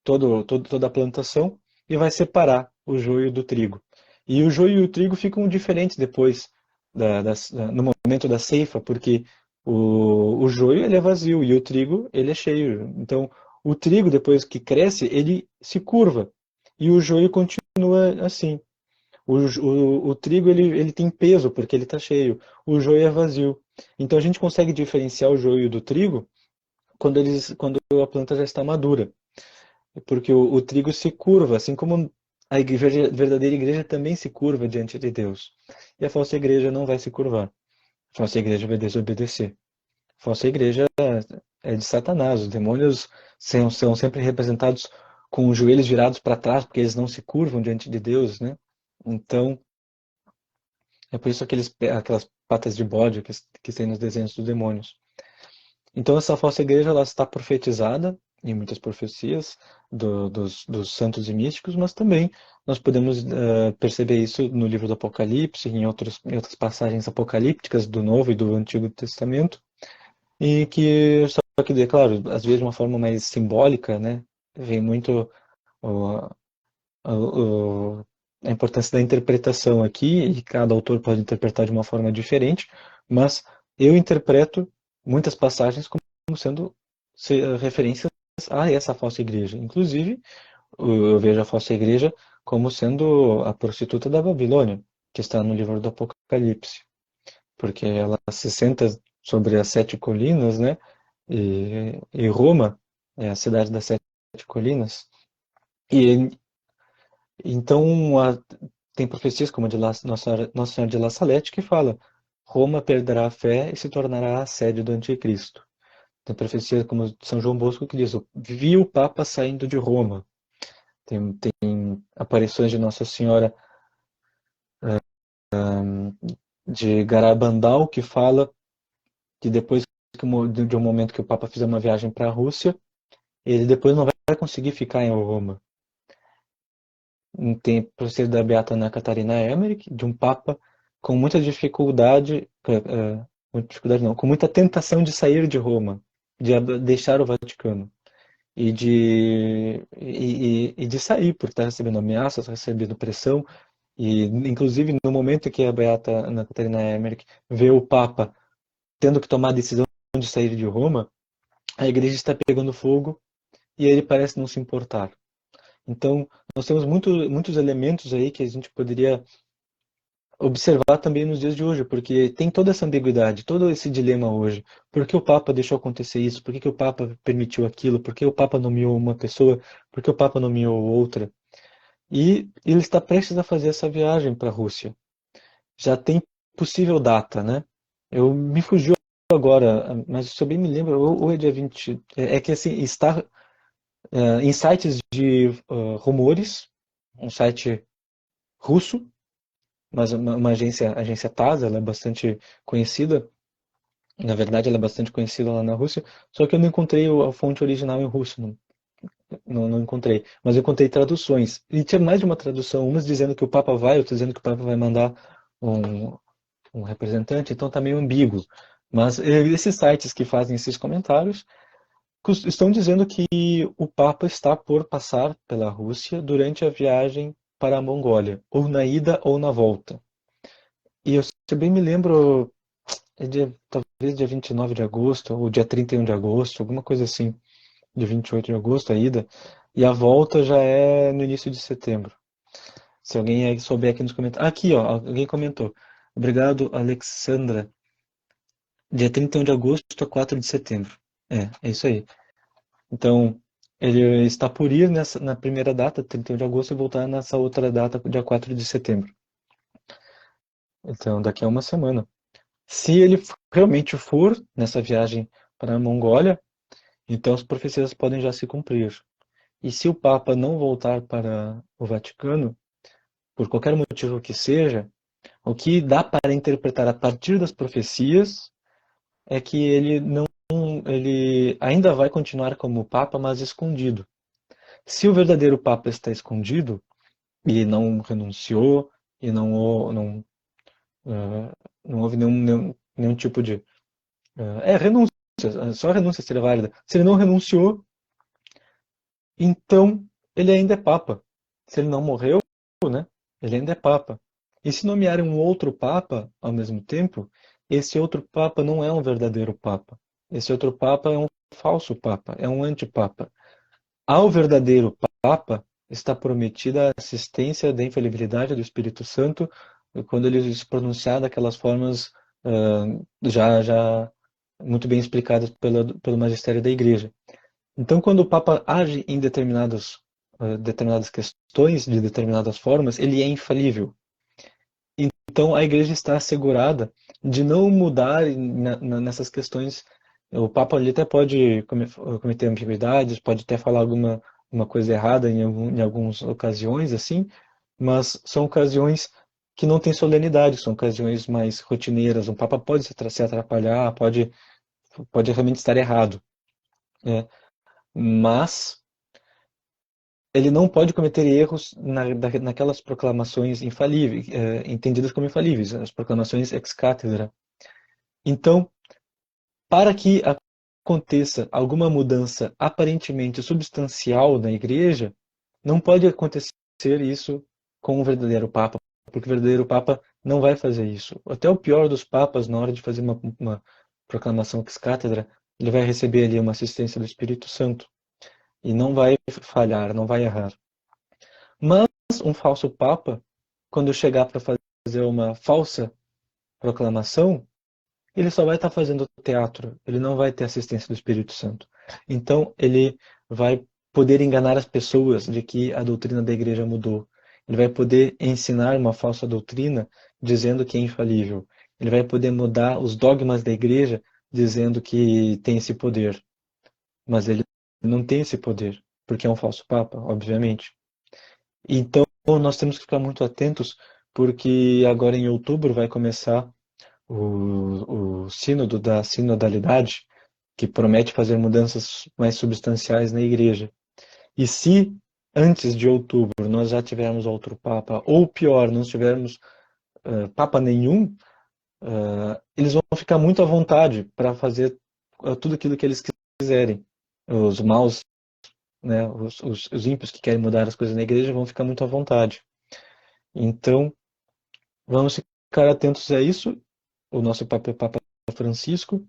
toda a plantação e vai separar o joio do trigo. E o joio e o trigo ficam diferentes depois, no momento da ceifa, porque o joio ele é vazio e o trigo ele é cheio. Então, o trigo, depois que cresce, ele se curva. E o joio continua assim. O trigo ele tem peso porque ele está cheio. O joio é vazio. Então a gente consegue diferenciar o joio do trigo quando a planta já está madura. Porque o trigo se curva, assim como a verdadeira igreja também se curva diante de Deus. E a falsa igreja não vai se curvar. A falsa igreja vai desobedecer. A falsa igreja é de Satanás. Os demônios são sempre representados com os joelhos virados para trás, porque eles não se curvam diante de Deus, né? Então, é por isso aquelas patas de bode que tem nos desenhos dos demônios. Então essa falsa igreja ela está profetizada em muitas profecias dos santos e místicos, mas também nós podemos perceber isso no livro do Apocalipse, em outras passagens apocalípticas do Novo e do Antigo Testamento, e que, só que, claro, às vezes de uma forma mais simbólica, né, vem muito o, o, a importância da interpretação aqui, e cada autor pode interpretar de uma forma diferente, mas eu interpreto muitas passagens como sendo referências a essa falsa igreja. Inclusive, eu vejo a falsa igreja como sendo a prostituta da Babilônia, que está no livro do Apocalipse, porque ela se senta sobre as sete colinas, né? E Roma é a cidade das sete colinas, e Então, tem profecias como a de Nossa Senhora de La Salete que fala: Roma perderá a fé e se tornará a sede do anticristo. Tem profecia como São João Bosco que diz: vi o Papa saindo de Roma. Tem aparições de Nossa Senhora de Garabandal que fala que depois de um momento que o Papa fizer uma viagem para a Rússia, ele depois não vai conseguir ficar em Roma. Tem profecia da Beata Ana Catarina Emmerich, de um Papa com muita dificuldade, dificuldade não, com muita tentação de sair de Roma, de deixar o Vaticano. E de sair por estar recebendo ameaças, recebendo pressão, e inclusive no momento que a Beata Ana Catarina Emmerich vê o Papa tendo que tomar a decisão de sair de Roma, a igreja está pegando fogo e ele parece não se importar. Então, nós temos muitos elementos aí que a gente poderia observar também nos dias de hoje, porque tem toda essa ambiguidade, todo esse dilema hoje. Por que o Papa deixou acontecer isso? Por que o Papa permitiu aquilo? Por que o Papa nomeou uma pessoa? Por que o Papa nomeou outra? E ele está prestes a fazer essa viagem para a Rússia. Já tem possível data, né? Eu me fugiu agora, mas se eu bem me lembro, ou é dia 20. É que assim, está em sites de rumores, um site russo, mas uma agência TASS, ela é bastante conhecida. Na verdade, ela é bastante conhecida lá na Rússia, só que eu não encontrei a fonte original em russo, não encontrei. Mas eu encontrei traduções. E tinha mais de uma tradução, umas dizendo que o Papa vai, outras dizendo que o Papa vai mandar um, um representante, então está meio ambíguo. Mas esses sites que fazem esses comentários estão dizendo que o Papa está por passar pela Rússia durante a viagem para a Mongólia, ou na ida ou na volta. E eu, se eu bem me lembro, talvez dia 29 de agosto, ou dia 31 de agosto, alguma coisa assim, dia 28 de agosto a ida, e a volta já é no início de setembro. Se alguém aí souber aqui nos comentários. Aqui, ó, alguém comentou. Obrigado, Alexandra. Dia 31 de agosto a 4 de setembro. É isso aí. Então, ele está por ir na primeira data, 31 de agosto, e voltar nessa outra data, dia 4 de setembro. Então, daqui a uma semana. Se ele realmente for nessa viagem para a Mongólia, então as profecias podem já se cumprir. E se o Papa não voltar para o Vaticano, por qualquer motivo que seja, o que dá para interpretar a partir das profecias é que ele ainda vai continuar como Papa, mas escondido. Se o verdadeiro Papa está escondido e não renunciou e não houve nenhum tipo de renúncia, só a renúncia seria válida. Se ele não renunciou, então ele ainda é Papa. Se ele não morreu, né, ele ainda é Papa. E se nomearem um outro Papa ao mesmo tempo, esse outro Papa não é um verdadeiro Papa. Esse outro Papa é um falso Papa, é um antipapa. Ao verdadeiro Papa está prometida a assistência da infalibilidade do Espírito Santo quando ele se pronunciar daquelas formas já muito bem explicadas pelo magistério da Igreja. Então, quando o Papa age em determinadas questões, de determinadas formas, ele é infalível. Então, a Igreja está assegurada de não mudar nessas questões. O Papa ali até pode cometer ambiguidades, pode até falar uma coisa errada em algumas ocasiões, assim, mas são ocasiões que não têm solenidade, são ocasiões mais rotineiras. Um Papa pode se atrapalhar, pode realmente estar errado, né? Mas ele não pode cometer erros naquelas proclamações infalíveis, entendidas como infalíveis, as proclamações ex cathedra. Então, para que aconteça alguma mudança aparentemente substancial na igreja, não pode acontecer isso com o verdadeiro Papa, porque o verdadeiro Papa não vai fazer isso. Até o pior dos papas, na hora de fazer uma proclamação ex cathedra, ele vai receber ali uma assistência do Espírito Santo e não vai falhar, não vai errar. Mas um falso papa, quando chegar para fazer uma falsa proclamação, ele só vai estar fazendo teatro, ele não vai ter assistência do Espírito Santo. Então, ele vai poder enganar as pessoas de que a doutrina da igreja mudou. Ele vai poder ensinar uma falsa doutrina dizendo que é infalível. Ele vai poder mudar os dogmas da igreja dizendo que tem esse poder. Mas ele não tem esse poder, porque é um falso papa, obviamente. Então, nós temos que ficar muito atentos, porque agora em outubro vai começar o sínodo da sinodalidade, que promete fazer mudanças mais substanciais na igreja. E se antes de outubro nós já tivermos outro papa, ou pior, não tivermos papa nenhum, eles vão ficar muito à vontade para fazer tudo aquilo que eles quiserem. Os maus, né, os ímpios que querem mudar as coisas na igreja vão ficar muito à vontade. Então, vamos ficar atentos a isso. O nosso Papa é o Papa Francisco,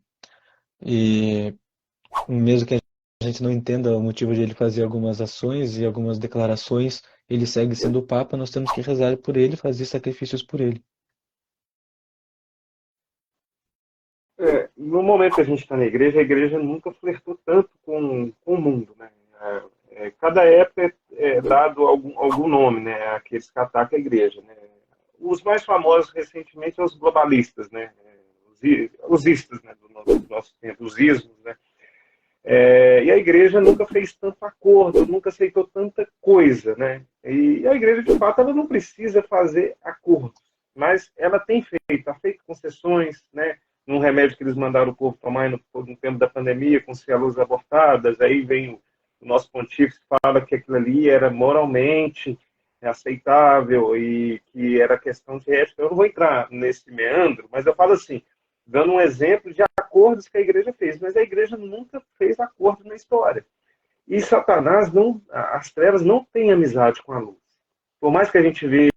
e mesmo que a gente não entenda o motivo de ele fazer algumas ações e algumas declarações, ele segue sendo o Papa, nós temos que rezar por ele, fazer sacrifícios por ele. No momento que a gente está na igreja, a igreja nunca flertou tanto com o mundo, né? Cada época é dado algum nome, né? Aqueles que atacam a igreja, né? Os mais famosos recentemente são os globalistas, né? Os istas, né? Do nosso tempo, os ismos, né? E a igreja nunca fez tanto acordo, nunca aceitou tanta coisa, né? E a igreja, de fato, ela não precisa fazer acordos, mas ela tem feito concessões, né? Num remédio que eles mandaram o povo tomar no tempo da pandemia, com células abortadas, aí vem o nosso pontífice fala que aquilo ali era moralmente aceitável e que era questão de ética. Eu não vou entrar nesse meandro, mas eu falo assim, dando um exemplo de acordos que a igreja fez, mas a igreja nunca fez acordo na história. E Satanás, as trevas não têm amizade com a luz. Por mais que a gente vê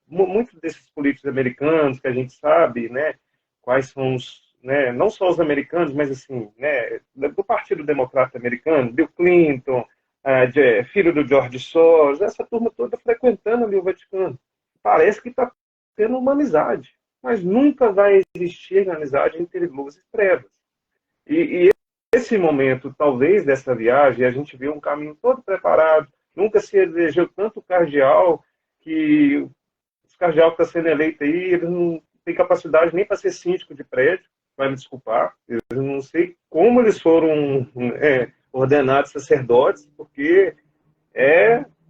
muitos desses políticos americanos, que a gente sabe, né, quais são né, não só os americanos, mas assim, né, do Partido Democrata Americano, Bill Clinton, filho do George Soros, essa turma toda frequentando ali o Vaticano. Parece que está tendo uma amizade, mas nunca vai existir amizade entre luz e trevas. E esse momento, talvez, dessa viagem, a gente viu um caminho todo preparado, nunca se elegeu tanto cardeal, que os cardeal que estão sendo eleitos aí, eles não têm capacidade nem para ser síndico de prédio, vai me desculpar, eu não sei como eles foram ordenados sacerdotes, porque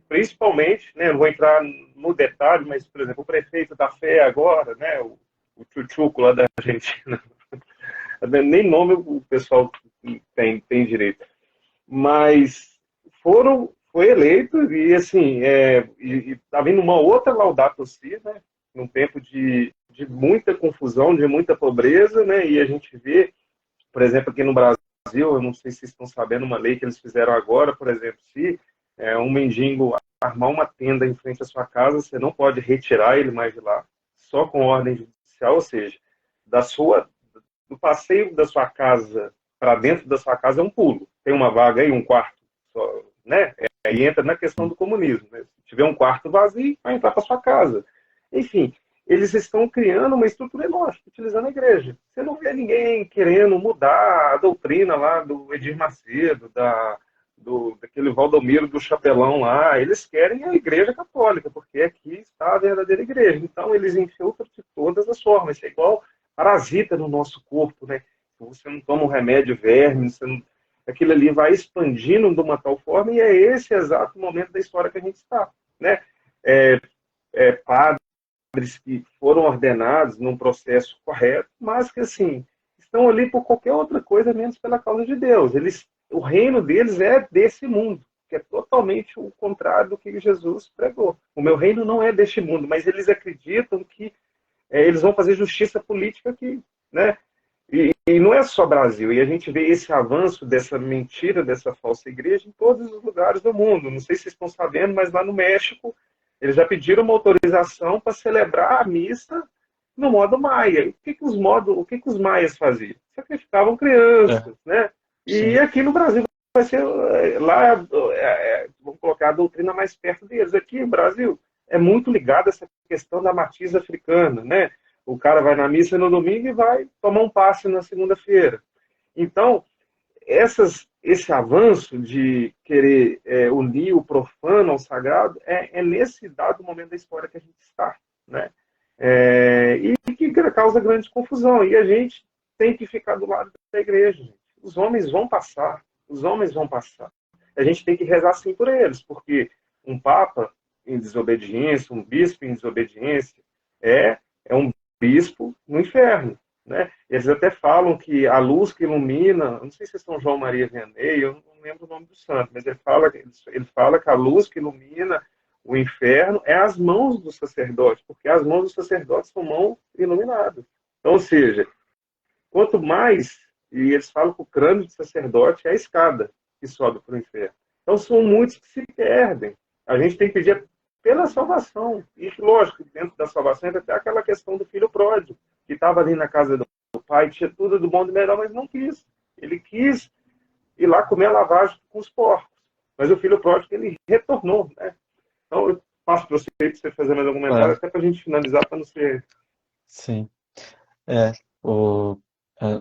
principalmente, né, não vou entrar no detalhe, mas, por exemplo, o prefeito da Fé agora, né, o Chuchuco lá da Argentina, nem nome o pessoal tem direito, mas foi eleito e assim está vindo uma outra Laudato Si, né, num tempo de muita confusão, de muita pobreza, né, e a gente vê, por exemplo, aqui no Brasil, eu não sei se vocês estão sabendo, uma lei que eles fizeram agora, por exemplo, se um mendigo armar uma tenda em frente à sua casa, você não pode retirar ele mais de lá, só com ordem judicial, ou seja, do passeio da sua casa para dentro da sua casa é um pulo. Tem uma vaga aí, um quarto, só, né? Aí entra na questão do comunismo. Né? Se tiver um quarto vazio, vai entrar para sua casa. Enfim, eles estão criando uma estrutura enorme, utilizando a igreja. Você não vê ninguém querendo mudar a doutrina lá do Edir Macedo, daquele Valdomiro do Chapelão lá. Eles querem a igreja católica, porque aqui está a verdadeira igreja. Então, eles infiltram de todas as formas. É igual parasita no nosso corpo, né? Você não toma um remédio verme, aquilo ali vai expandindo de uma tal forma, e é esse exato momento da história que a gente está, né? Padres que foram ordenados num processo correto, mas que, assim, estão ali por qualquer outra coisa, menos pela causa de Deus. O reino deles é desse mundo, que é totalmente o contrário do que Jesus pregou. O meu reino não é deste mundo, mas eles acreditam que eles vão fazer justiça política aqui, né? E não é só Brasil, e a gente vê esse avanço dessa mentira, dessa falsa igreja em todos os lugares do mundo. Não sei se vocês estão sabendo, mas lá no México, eles já pediram uma autorização para celebrar a missa no modo maia. O que os maias faziam? Sacrificavam crianças, né? E Sim. aqui no Brasil vai ser, lá, vamos colocar a doutrina mais perto deles. Aqui no Brasil é muito ligado a essa questão da matriz africana, né? O cara vai na missa no domingo e vai tomar um passe na segunda-feira. Então, esse avanço de querer unir o profano ao sagrado é nesse dado momento da história que a gente está, né? E que causa grande confusão. E a gente tem que ficar do lado da igreja. Gente. Os homens vão passar, os homens vão passar. A gente tem que rezar sim por eles, porque um papa em desobediência, um bispo em desobediência, é um bispo no inferno. Né? Eles até falam que a luz que ilumina, não sei se é São João Maria Vianney, eu não lembro o nome do santo, mas ele fala que a luz que ilumina o inferno é as mãos do sacerdote, porque as mãos do sacerdote são mãos iluminadas. Então, ou seja, quanto mais, e eles falam que o crânio do sacerdote é a escada que sobe para o inferno. Então, são muitos que se perdem. A gente tem que pedir pela salvação. E, lógico, dentro da salvação ainda tem aquela questão do filho pródigo, que estava ali na casa do pai, tinha tudo do bom e do melhor, mas não quis. Ele quis ir lá comer a lavagem com os porcos. Mas o filho pródigo, ele retornou. Né? Então, eu passo para você fazer mais algum comentário, até para a gente finalizar, para não ser... Sim.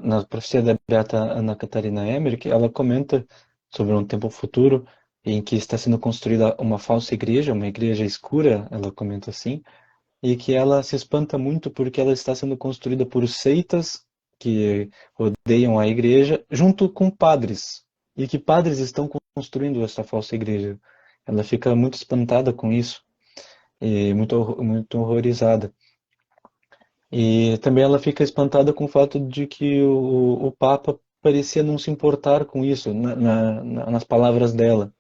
Na profecia da Beata Ana Catarina Emmerich, ela comenta sobre um tempo futuro em que está sendo construída uma falsa igreja, uma igreja escura, ela comenta assim, e que ela se espanta muito porque ela está sendo construída por seitas que rodeiam a igreja, junto com padres, e que padres estão construindo essa falsa igreja. Ela fica muito espantada com isso, e muito horrorizada. E também ela fica espantada com o fato de que o Papa parecia não se importar com isso, nas palavras dela.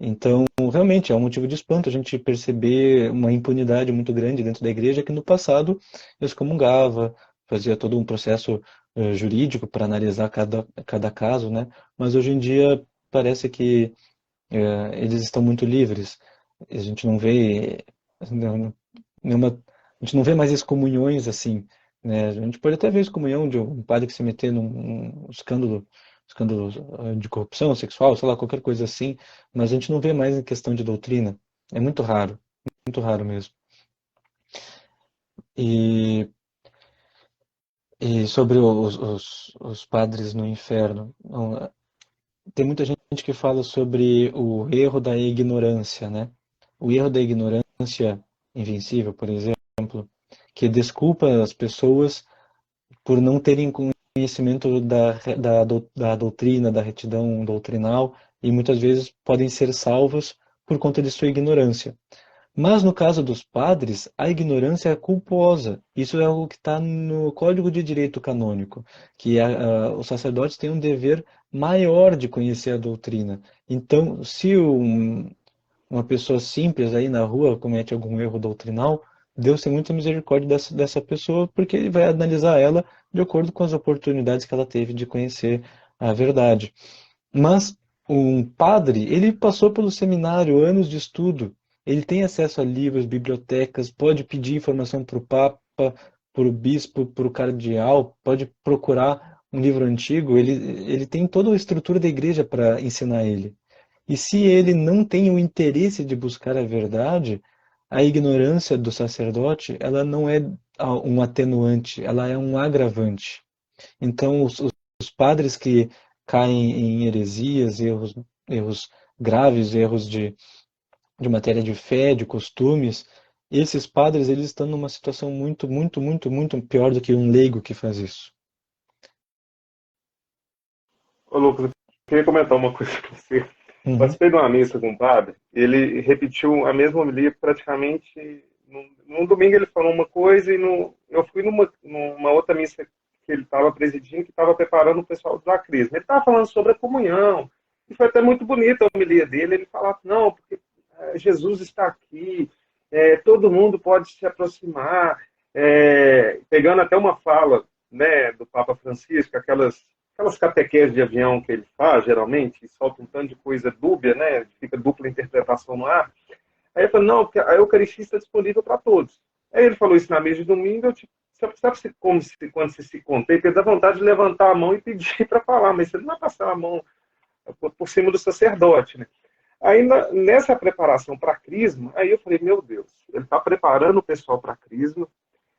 Então, realmente, é um motivo de espanto a gente perceber uma impunidade muito grande dentro da igreja, que no passado excomungava, fazia todo um processo jurídico para analisar cada caso, né? Mas hoje em dia parece que eles estão muito livres. A gente não vê nenhuma, a gente não vê mais excomunhões assim, né? A gente pode até ver excomunhão de um padre que se meter num escândalo de corrupção sexual, sei lá, qualquer coisa assim, mas a gente não vê mais em questão de doutrina. É muito raro mesmo. E, e sobre os padres no inferno, tem muita gente que fala sobre o erro da ignorância, né? O erro da ignorância invencível, por exemplo, que desculpa as pessoas por não terem conhecimento da doutrina, da retidão doutrinal, e muitas vezes podem ser salvas por conta de sua ignorância. Mas no caso dos padres, a ignorância é culposa. Isso é algo que está no Código de Direito Canônico, que os sacerdotes têm um dever maior de conhecer a doutrina. Então, se uma pessoa simples aí na rua comete algum erro doutrinal, Deus tem muita misericórdia dessa pessoa, porque ele vai analisar ela de acordo com as oportunidades que ela teve de conhecer a verdade. Mas um padre, ele passou pelo seminário, anos de estudo, ele tem acesso a livros, bibliotecas, pode pedir informação para o Papa, para o bispo, para o cardeal, pode procurar um livro antigo, ele tem toda a estrutura da igreja para ensinar ele. E se ele não tem o interesse de buscar a verdade, a ignorância do sacerdote, ela não é um atenuante, ela é um agravante. Então, os padres que caem em heresias, erros graves, erros de matéria de fé, de costumes, esses padres, eles estão numa situação muito, muito, muito, muito pior do que um leigo que faz isso. Ô, Lucas, eu queria comentar uma coisa com você. Participei de uma missa com um padre, ele repetiu a mesma homilia praticamente. Num domingo ele falou uma coisa e eu fui numa outra missa que ele estava presidindo, que estava preparando o pessoal do Crisma. Ele estava falando sobre a comunhão, e foi até muito bonita a homilia dele. Ele falava, não, porque Jesus está aqui, todo mundo pode se aproximar, pegando até uma fala, né, do Papa Francisco, aquelas catequeses de avião que ele faz, geralmente, e solta um tanto de coisa dúbia, né, fica dupla interpretação no ar. Aí ele falou, não, porque a Eucaristia está disponível para todos. Aí ele falou isso na mesa de domingo, eu tipo, sabe como quando você se contém, porque dá vontade de levantar a mão e pedir para falar, mas você não vai passar a mão por cima do sacerdote, né? Aí, nessa preparação para a Crisma, aí eu falei, meu Deus, ele está preparando o pessoal para a Crisma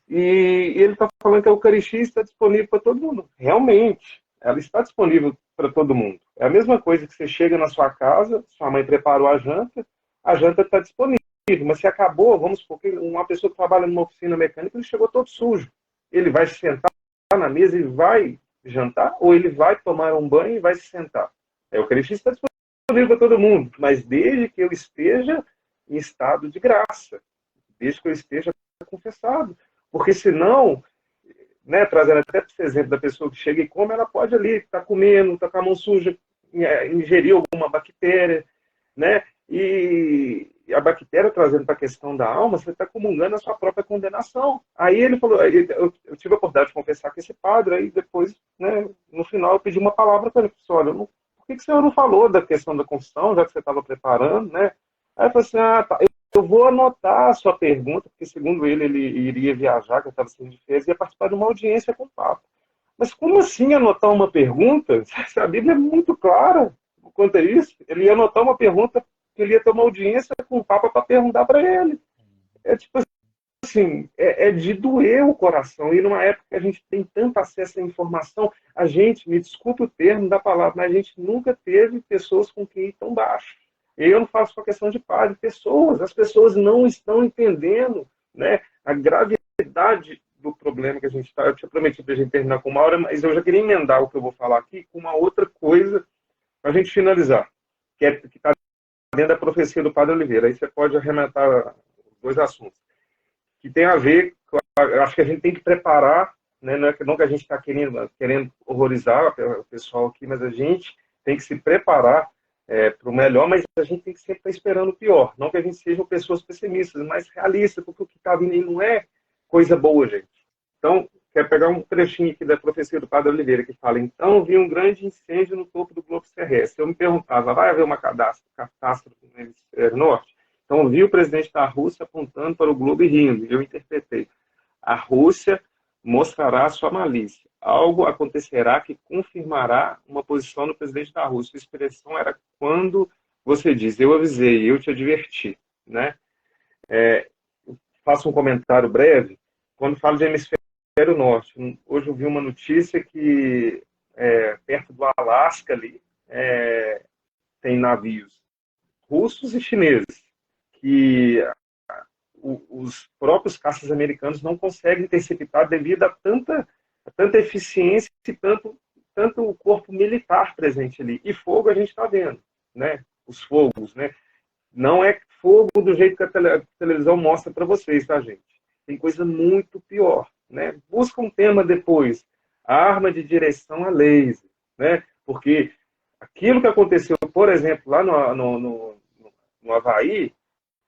e ele está falando que a Eucaristia está disponível para todo mundo. Realmente, ela está disponível para todo mundo. É a mesma coisa que você chega na sua casa, sua mãe preparou a janta está disponível, mas se acabou, vamos supor que uma pessoa que trabalha numa oficina mecânica, ele chegou todo sujo. Ele vai se sentar na mesa e vai jantar, ou ele vai tomar um banho e vai se sentar? A Eucaristia está disponível para todo mundo, mas desde que eu esteja em estado de graça, desde que eu esteja confessado. Porque senão, né, trazendo até esse exemplo da pessoa que chega e come, ela pode ali estar comendo, estar com a mão suja, ingerir alguma bactéria, né? E a bactéria, trazendo para a questão da alma, você está comungando a sua própria condenação. Aí ele falou, eu tive a oportunidade de conversar com esse padre, aí depois, né, no final, eu pedi uma palavra para ele, olha, por que o senhor não falou da questão da confissão, já que você estava preparando, né? Aí eu falei assim, tá, eu vou anotar a sua pergunta, porque segundo ele iria viajar, que eu estava sendo de férias, e ia participar de uma audiência com o Papa. Mas como assim anotar uma pergunta? A Bíblia é muito clara quanto a isso. Ele ia anotar uma pergunta que ele ia ter uma audiência com o Papa para perguntar para ele. É tipo assim, é de doer o coração. E numa época que a gente tem tanto acesso à informação, a gente, me desculpe o termo da palavra, mas a gente nunca teve pessoas com QI tão baixo. E eu não faço só questão de padre, as pessoas não estão entendendo, né, a gravidade do problema que a gente está. Eu tinha prometido para a gente terminar com uma hora, mas eu já queria emendar o que eu vou falar aqui com uma outra coisa para a gente finalizar, que está dentro da profecia do Padre Oliveira. Aí você pode arrematar os dois assuntos, que tem a ver, eu acho que a gente tem que preparar, né, não que a gente está querendo horrorizar o pessoal aqui, mas a gente tem que se preparar para o melhor, mas a gente tem que sempre estar esperando o pior. Não que a gente seja pessoas pessimistas, mas realistas, porque o que está vindo aí não é coisa boa, gente. Então, quero pegar um trechinho aqui da profecia do Padre Oliveira, que fala, então vi um grande incêndio no topo do globo terrestre. Eu me perguntava, vai haver uma catástrofe no hemisfério norte? Então, vi o presidente da Rússia apontando para o globo e rindo. Eu interpretei, a Rússia mostrará sua malícia. Algo acontecerá que confirmará uma posição do presidente da Rússia. A expressão era quando você diz, eu avisei, eu te adverti, né? Faço um comentário breve. Quando falo de hemisfério norte, hoje eu vi uma notícia que perto do Alasca ali tem navios russos e chineses que os próprios caças americanos não conseguem interceptar devido a tanta eficiência e tanto o corpo militar presente ali. E fogo a gente está vendo, né? Os fogos, né? Não é fogo do jeito que a televisão mostra para vocês, tá, gente? Tem coisa muito pior, né? Busca um tema depois, a arma de direção a laser, né? Porque aquilo que aconteceu, por exemplo, lá no Havaí,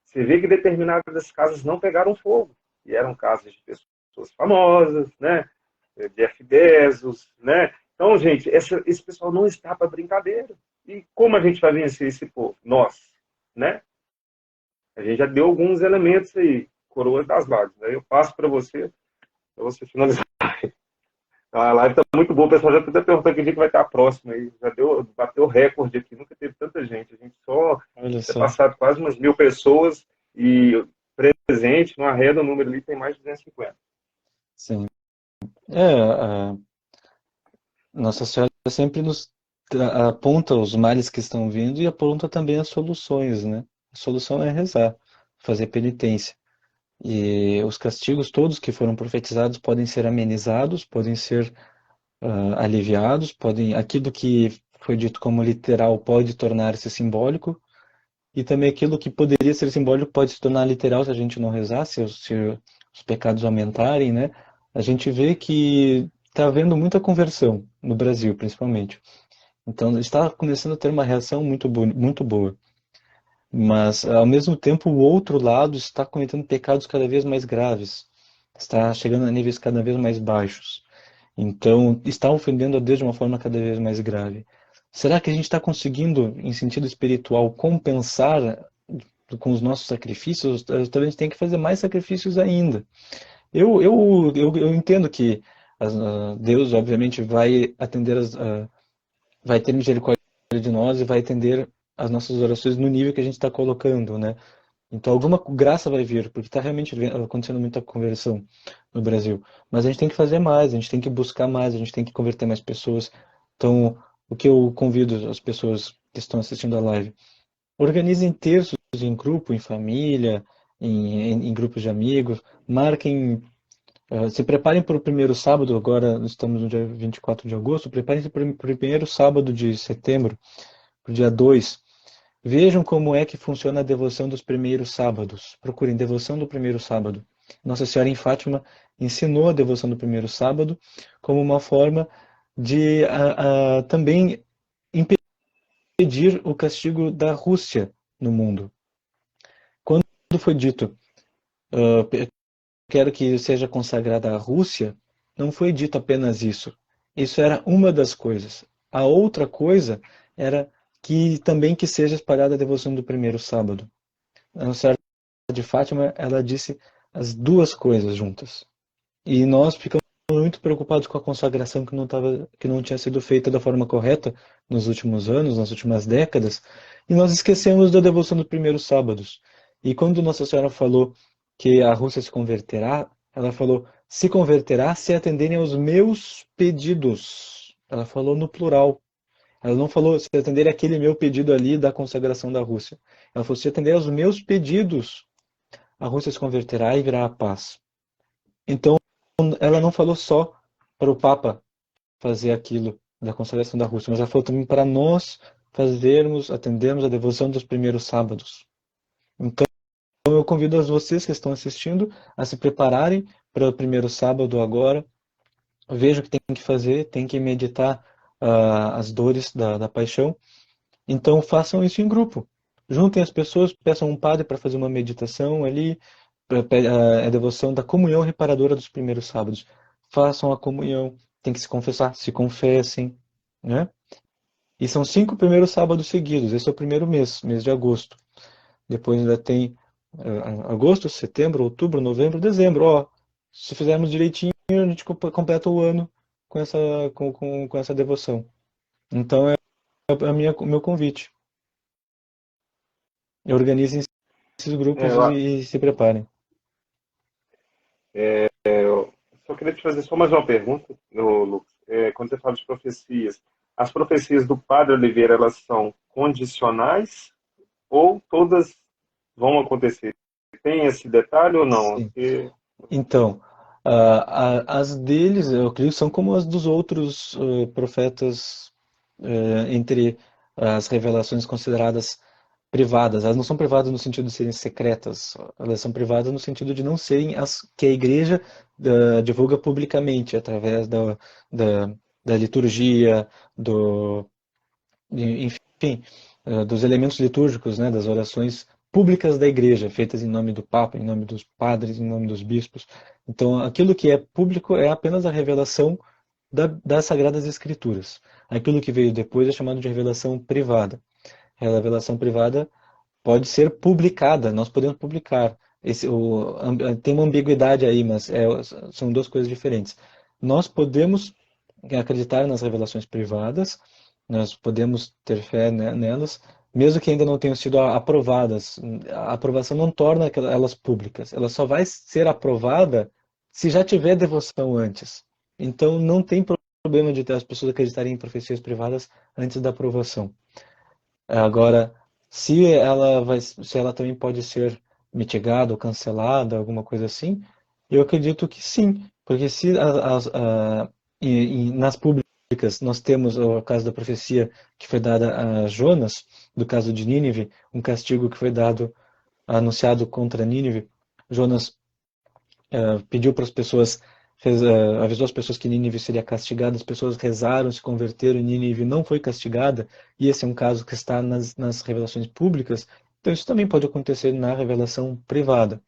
você vê que determinadas casas não pegaram fogo. E eram casas de pessoas famosas, né? Jeff Bezos, né? Então, gente, esse pessoal não está para brincadeira. E como a gente vai vencer esse povo? Nós, né? A gente já deu alguns elementos aí, coroas das lágrimas. Aí eu passo para você finalizar. A live está muito boa, o pessoal já está perguntando que dia que vai estar a próxima. Aí. Bateu recorde aqui, nunca teve tanta gente. A gente só tem passado quase umas 1.000 pessoas e presente, no arredo, o número ali tem mais de 250. Sim. Nossa Senhora sempre nos aponta os males que estão vindo e aponta também as soluções, né? A solução é rezar, fazer penitência. E os castigos todos que foram profetizados podem ser amenizados, podem ser aliviados, aquilo que foi dito como literal pode tornar-se simbólico, e também aquilo que poderia ser simbólico pode se tornar literal se a gente não rezar, se os pecados aumentarem, né? A gente vê que está havendo muita conversão no Brasil, principalmente. Então, está começando a ter uma reação muito boa. Mas, ao mesmo tempo, o outro lado está cometendo pecados cada vez mais graves. Está chegando a níveis cada vez mais baixos. Então, está ofendendo a Deus de uma forma cada vez mais grave. Será que a gente está conseguindo, em sentido espiritual, compensar com os nossos sacrifícios? Talvez a gente tenha que fazer mais sacrifícios ainda. Eu entendo que Deus, obviamente, vai atender vai ter misericórdia de nós e vai atender as nossas orações no nível que a gente está colocando, né? Então alguma graça vai vir, porque está realmente acontecendo muita conversão no Brasil. Mas a gente tem que fazer mais, a gente tem que buscar mais, a gente tem que converter mais pessoas. Então o que eu convido as pessoas que estão assistindo a live. Organizem terços em grupo, em família, em grupos de amigos, marquem, se preparem para o primeiro sábado, agora estamos no dia 24 de agosto, preparem-se para o primeiro sábado de setembro, para o dia 2. Vejam como é que funciona a devoção dos primeiros sábados. Procurem devoção do primeiro sábado. Nossa Senhora em Fátima ensinou a devoção do primeiro sábado como uma forma de também impedir o castigo da Rússia no mundo. Quando foi dito, quero que seja consagrada a Rússia, não foi dito apenas isso. Isso era uma das coisas. A outra coisa era que também que seja espalhada a devoção do primeiro sábado. A Nossa Senhora de Fátima, ela disse as duas coisas juntas. E nós ficamos muito preocupados com a consagração que não tinha sido feita da forma correta nos últimos anos, nas últimas décadas, e nós esquecemos da devoção dos primeiros sábados. E quando Nossa Senhora falou que a Rússia se converterá, ela falou, se converterá se atenderem aos meus pedidos. Ela falou no plural. Ela não falou se atender aquele meu pedido ali da consagração da Rússia. Ela falou se atender aos meus pedidos, a Rússia se converterá e virá a paz. Então, ela não falou só para o Papa fazer aquilo da consagração da Rússia, mas ela falou também para nós atendermos a devoção dos primeiros sábados. Então, eu convido vocês que estão assistindo a se prepararem para o primeiro sábado agora. Vejam o que tem que fazer, tem que meditar as dores da paixão. Então, façam isso em grupo. Juntem as pessoas, peçam um padre para fazer uma meditação ali, a devoção da comunhão reparadora dos primeiros sábados. Façam a comunhão, tem que se confessar, se confessem, né? E são 5 primeiros sábados seguidos, esse é o primeiro mês de agosto. Depois ainda tem agosto, setembro, outubro, novembro, dezembro. Ó, se fizermos direitinho, a gente completa o ano com essa devoção. Então é o meu convite. Organizem esses grupos e se preparem. Eu só queria te fazer só mais uma pergunta, Lucas. Quando você fala de profecias, as profecias do Padre Oliveira, elas são condicionais ou todas vão acontecer? Tem esse detalhe ou não? Sim. Então, as deles, eu acredito, são como as dos outros profetas, entre as revelações consideradas privadas. Elas não são privadas no sentido de serem secretas, elas são privadas no sentido de não serem as que a igreja divulga publicamente, através da liturgia, enfim, dos elementos litúrgicos, né, das orações públicas da igreja, feitas em nome do Papa, em nome dos padres, em nome dos bispos. Então, aquilo que é público é apenas a revelação das Sagradas Escrituras. Aquilo que veio depois é chamado de revelação privada. A revelação privada pode ser publicada, nós podemos publicar. Tem uma ambiguidade aí, mas são duas coisas diferentes. Nós podemos acreditar nas revelações privadas, nós podemos ter fé nelas, mesmo que ainda não tenham sido aprovadas. A aprovação não torna elas públicas, ela só vai ser aprovada se já tiver devoção antes. Então não tem problema de as pessoas acreditarem em profecias privadas antes da aprovação. Agora, se ela também pode ser mitigada ou cancelada, alguma coisa assim, eu acredito que sim, porque se nas públicas nós temos o caso da profecia que foi dada a Jonas, do caso de Nínive, um castigo que foi anunciado contra Nínive. Jonas pediu para as pessoas, avisou as pessoas que Nínive seria castigada, as pessoas rezaram, se converteram e Nínive não foi castigada, e esse é um caso que está nas revelações públicas, então isso também pode acontecer na revelação privada.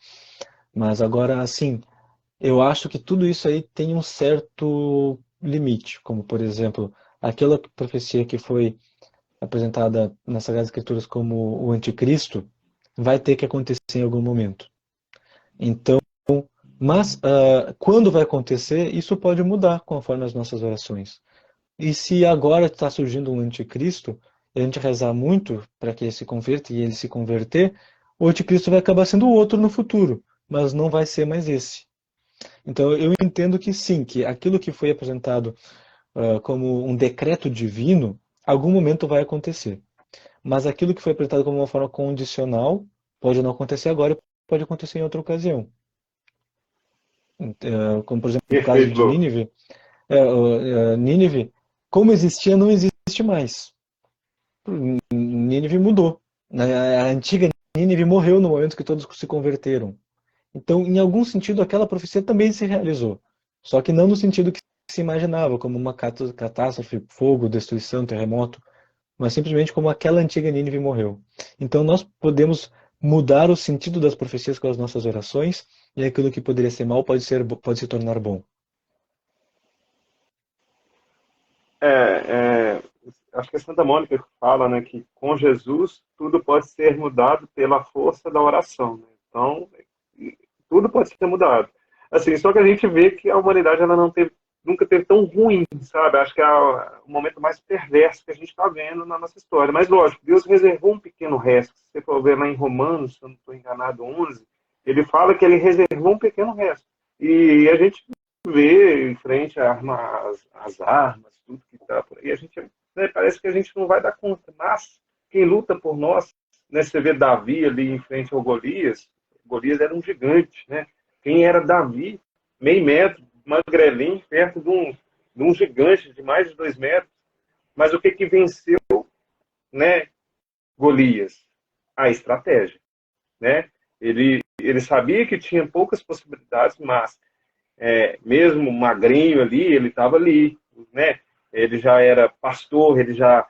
Mas agora, assim, eu acho que tudo isso aí tem um certo limite, como por exemplo, aquela profecia que foi apresentada nas Sagradas Escrituras como o anticristo, vai ter que acontecer em algum momento. Então, mas quando vai acontecer, isso pode mudar conforme as nossas orações. E se agora está surgindo um anticristo, e a gente rezar muito para que ele se converta e ele se converter, o anticristo vai acabar sendo outro no futuro, mas não vai ser mais esse. Então eu entendo que sim, que aquilo que foi apresentado como um decreto divino, algum momento vai acontecer. Mas aquilo que foi apresentado como uma forma condicional pode não acontecer agora e pode acontecer em outra ocasião. Como, por exemplo, o caso Perfeito, de Lucas. Nínive. Nínive, como existia, não existe mais. Nínive mudou. A antiga Nínive morreu no momento que todos se converteram. Então, em algum sentido, aquela profecia também se realizou. Só que não no sentido que se imaginava, como uma catástrofe, fogo, destruição, terremoto, mas simplesmente como aquela antiga Nínive morreu. Então, nós podemos mudar o sentido das profecias com as nossas orações, e aquilo que poderia ser mal pode se tornar bom. É, acho que é Santa Mônica que fala, né, que com Jesus tudo pode ser mudado pela força da oração, né? Então, tudo pode ser mudado. Assim, só que a gente vê que a humanidade ela não teve, nunca teve tão ruim, sabe? Acho que é o momento mais perverso que a gente está vendo na nossa história. Mas, lógico, Deus reservou um pequeno resto. Se você for ver lá em Romanos, se eu não estou enganado, 11, ele fala que ele reservou um pequeno resto. E a gente vê em frente às armas, tudo que está por aí, a gente, né, parece que a gente não vai dar conta. Mas quem luta por nós, né, você vê Davi ali em frente ao Golias, Golias era um gigante, né? Quem era Davi, meio metro, magrelinho, perto de um gigante de mais de 2 metros. Mas o que que venceu, né, Golias? A estratégia, né? Ele sabia que tinha poucas possibilidades, mas mesmo magrinho ali, ele estava ali, né? Ele já era pastor, ele já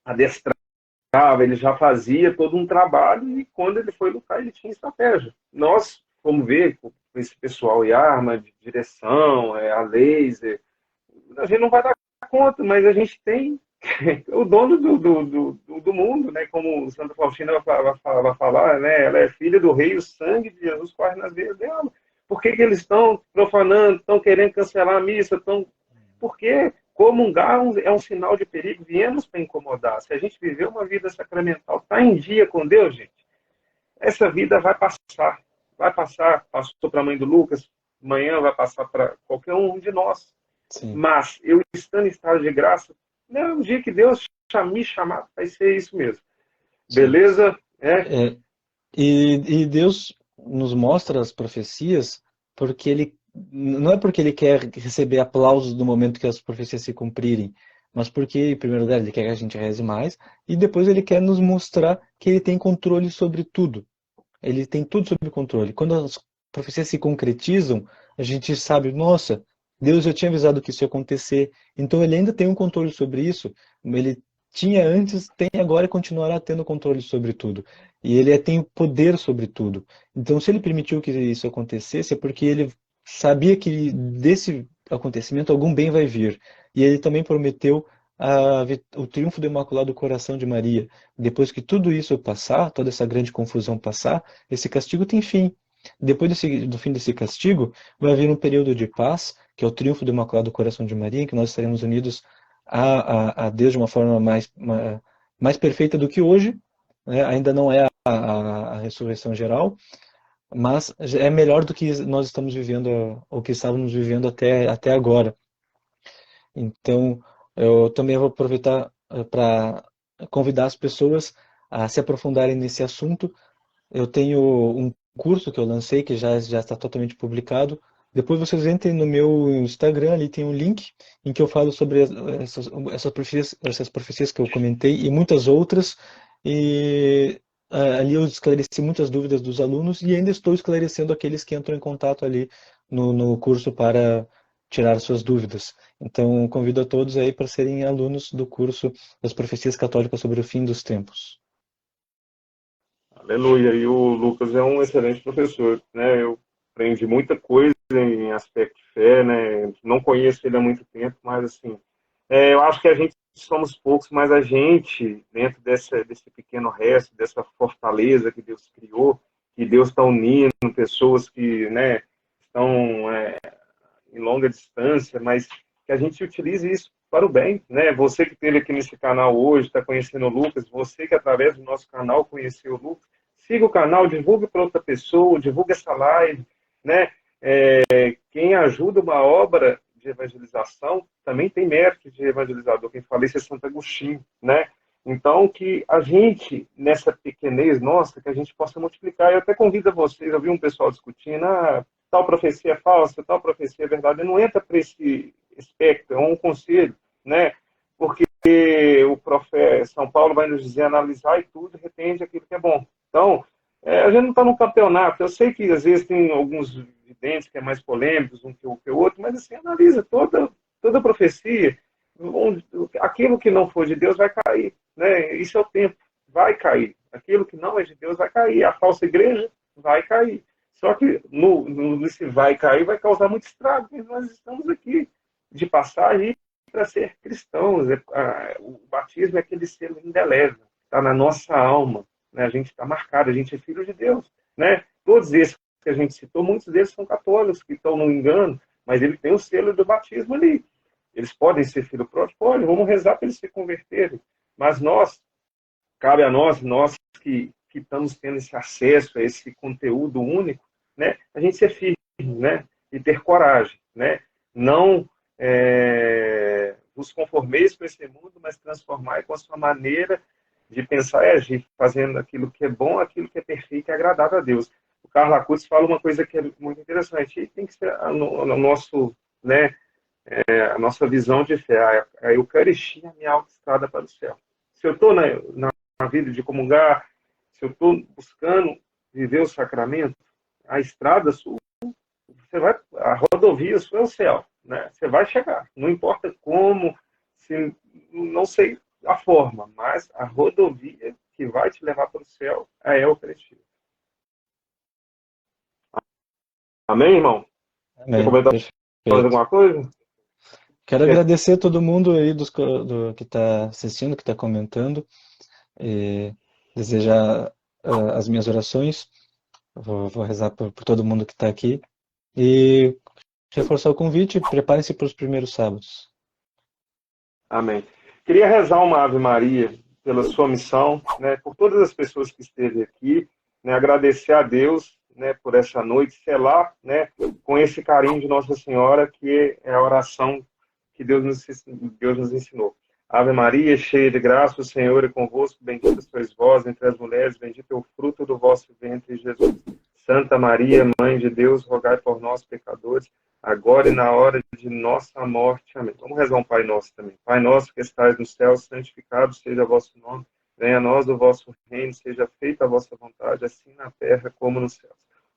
adestrava, ele já fazia todo um trabalho e quando ele foi lutar, ele tinha estratégia. Nós, como ver, com esse pessoal e arma de direção, a laser, a gente não vai dar conta, mas a gente tem o dono do mundo, né? Como Santa Faustina vai falar, né? Ela é filha do rei, o sangue de Jesus corre nas veias dela. Por que, que eles estão profanando, estão querendo cancelar a missa? Porque comungar é um sinal de perigo, viemos para incomodar. Se a gente viver uma vida sacramental, está em dia com Deus, gente, essa vida vai passar. Vai passar, passou para a mãe do Lucas, amanhã vai passar para qualquer um de nós. Sim. Mas eu estando em estado de graça, né, o dia que Deus me chamar, vai ser isso mesmo. Sim. Beleza? É? É, e Deus nos mostra as profecias porque ele não é porque ele quer receber aplausos no momento que as profecias se cumprirem, mas porque, em primeiro lugar, ele quer que a gente reze mais e depois ele quer nos mostrar que ele tem controle sobre tudo. Ele tem tudo sob controle. Quando as profecias se concretizam, a gente sabe, nossa, Deus já tinha avisado que isso ia acontecer. Então ele ainda tem um controle sobre isso. Ele tinha antes, tem agora e continuará tendo controle sobre tudo. E ele tem o poder sobre tudo. Então, se ele permitiu que isso acontecesse, é porque ele sabia que desse acontecimento algum bem vai vir. E ele também prometeu o triunfo do Imaculado Coração de Maria. Depois que tudo isso passar, toda essa grande confusão passar, esse castigo tem fim. Depois do fim desse castigo, vai haver um período de paz, que é o triunfo do Imaculado Coração de Maria, em que nós estaremos unidos a Deus de uma forma mais perfeita do que hoje. Né? Ainda não é a ressurreição geral, mas é melhor do que nós estamos vivendo, ou que estávamos vivendo até agora. Então, eu também vou aproveitar para convidar as pessoas a se aprofundarem nesse assunto. Eu tenho um curso que eu lancei, que já está totalmente publicado. Depois vocês entrem no meu Instagram, ali tem um link em que eu falo sobre essas profecias que eu comentei e muitas outras. E ali eu esclareci muitas dúvidas dos alunos e ainda estou esclarecendo aqueles que entram em contato ali no curso para tirar suas dúvidas. Então, convido a todos aí para serem alunos do curso das Profecias Católicas sobre o Fim dos Tempos. Aleluia. E o Lucas é um excelente professor, né? Eu aprendi muita coisa em aspecto de fé, né? Não conheço ele há muito tempo, mas assim, eu acho que a gente somos poucos, mas a gente, dentro desse pequeno resto, dessa fortaleza que Deus criou, que Deus está unindo pessoas que, né, estão em longa distância, mas que a gente utilize isso para o bem, né? Você que esteve aqui nesse canal hoje, está conhecendo o Lucas, você que através do nosso canal conheceu o Lucas, siga o canal, divulgue para outra pessoa, divulgue essa live, né? Quem ajuda uma obra de evangelização, também tem mérito de evangelizador. Quem fala isso é Santo Agostinho, né? Então, que a gente, nessa pequenez nossa, que a gente possa multiplicar. Eu até convido a vocês, eu vi um pessoal discutindo, tal profecia é falsa, tal profecia é verdade. Não entra para esse espectro, é um conselho, né? Porque o profeta São Paulo vai nos dizer analisar e tudo, retende aquilo que é bom. Então, a gente não está no campeonato. Eu sei que às vezes tem alguns videntes que é mais polêmicos um que o outro, mas assim, analisa toda profecia. Aquilo que não for de Deus vai cair, né? Isso é o tempo, vai cair. Aquilo que não é de Deus vai cair. A falsa igreja vai cair. Só que nesse vai cair vai causar muito estrago, porque nós estamos aqui de passagem para ser cristãos. O batismo é aquele selo indelével, está na nossa alma, né? A gente está marcado, a gente é filho de Deus, né? Todos esses que a gente citou, muitos deles são católicos, que estão no engano, mas ele tem o selo do batismo ali. Eles podem ser filho pródigo? Podem, vamos rezar para eles se converterem. Mas cabe a nós que estamos tendo esse acesso a esse conteúdo único, né? A gente ser firme, né? E ter coragem, né? Não vos conformeis com esse mundo, mas transformai com a sua maneira de pensar e agir, fazendo aquilo que é bom, aquilo que é perfeito e agradável a Deus. O Karl Lacutz fala uma coisa que é muito interessante, e tem que ser o nosso, né, a nossa visão de fé, a Eucaristia é a minha autoestrada para o céu. Se eu estou na vida de comungar, se eu estou buscando viver o sacramento, a estrada sua, a rodovia sua é o céu, né? Você vai chegar, não importa como, não sei a forma, mas a rodovia que vai te levar para o céu é a Eucaristia. Amém, irmão? Amém. Quer comentar mais alguma coisa? Quero agradecer a todo mundo aí que está assistindo, que está comentando, e desejar as minhas orações. Vou rezar por todo mundo que está aqui. E reforçar o convite, preparem-se para os primeiros sábados. Amém. Queria rezar uma Ave Maria pela sua missão, né, por todas as pessoas que esteve aqui, né, agradecer a Deus, né, por essa noite, selar, né, com esse carinho de Nossa Senhora, que é a oração que Deus nos ensinou. Ave Maria, cheia de graça, o Senhor é convosco, bendita sois vós entre as mulheres, bendito é o fruto do vosso ventre, Jesus. Santa Maria, Mãe de Deus, rogai por nós, pecadores, agora e na hora de nossa morte. Amém. Vamos rezar um Pai Nosso também. Pai nosso que estais no céu, santificado seja o vosso nome. Venha a nós o vosso reino, seja feita a vossa vontade, assim na terra como nos céus.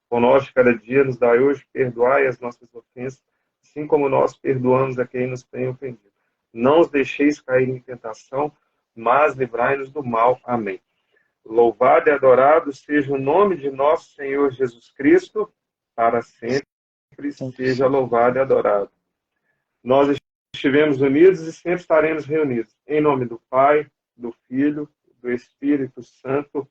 O nosso de cada dia nos dai hoje, perdoai as nossas ofensas, assim como nós perdoamos a quem nos tem ofendido. Não os deixeis cair em tentação, mas livrai-nos do mal. Amém. Louvado e adorado seja o nome de nosso Senhor Jesus Cristo, para sempre seja louvado e adorado. Nós estivemos unidos e sempre estaremos reunidos. Em nome do Pai, do Filho, do Espírito Santo.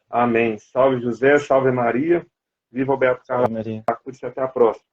Amém. Salve José, salve Maria. Viva o Beato Carlos. Até a próxima.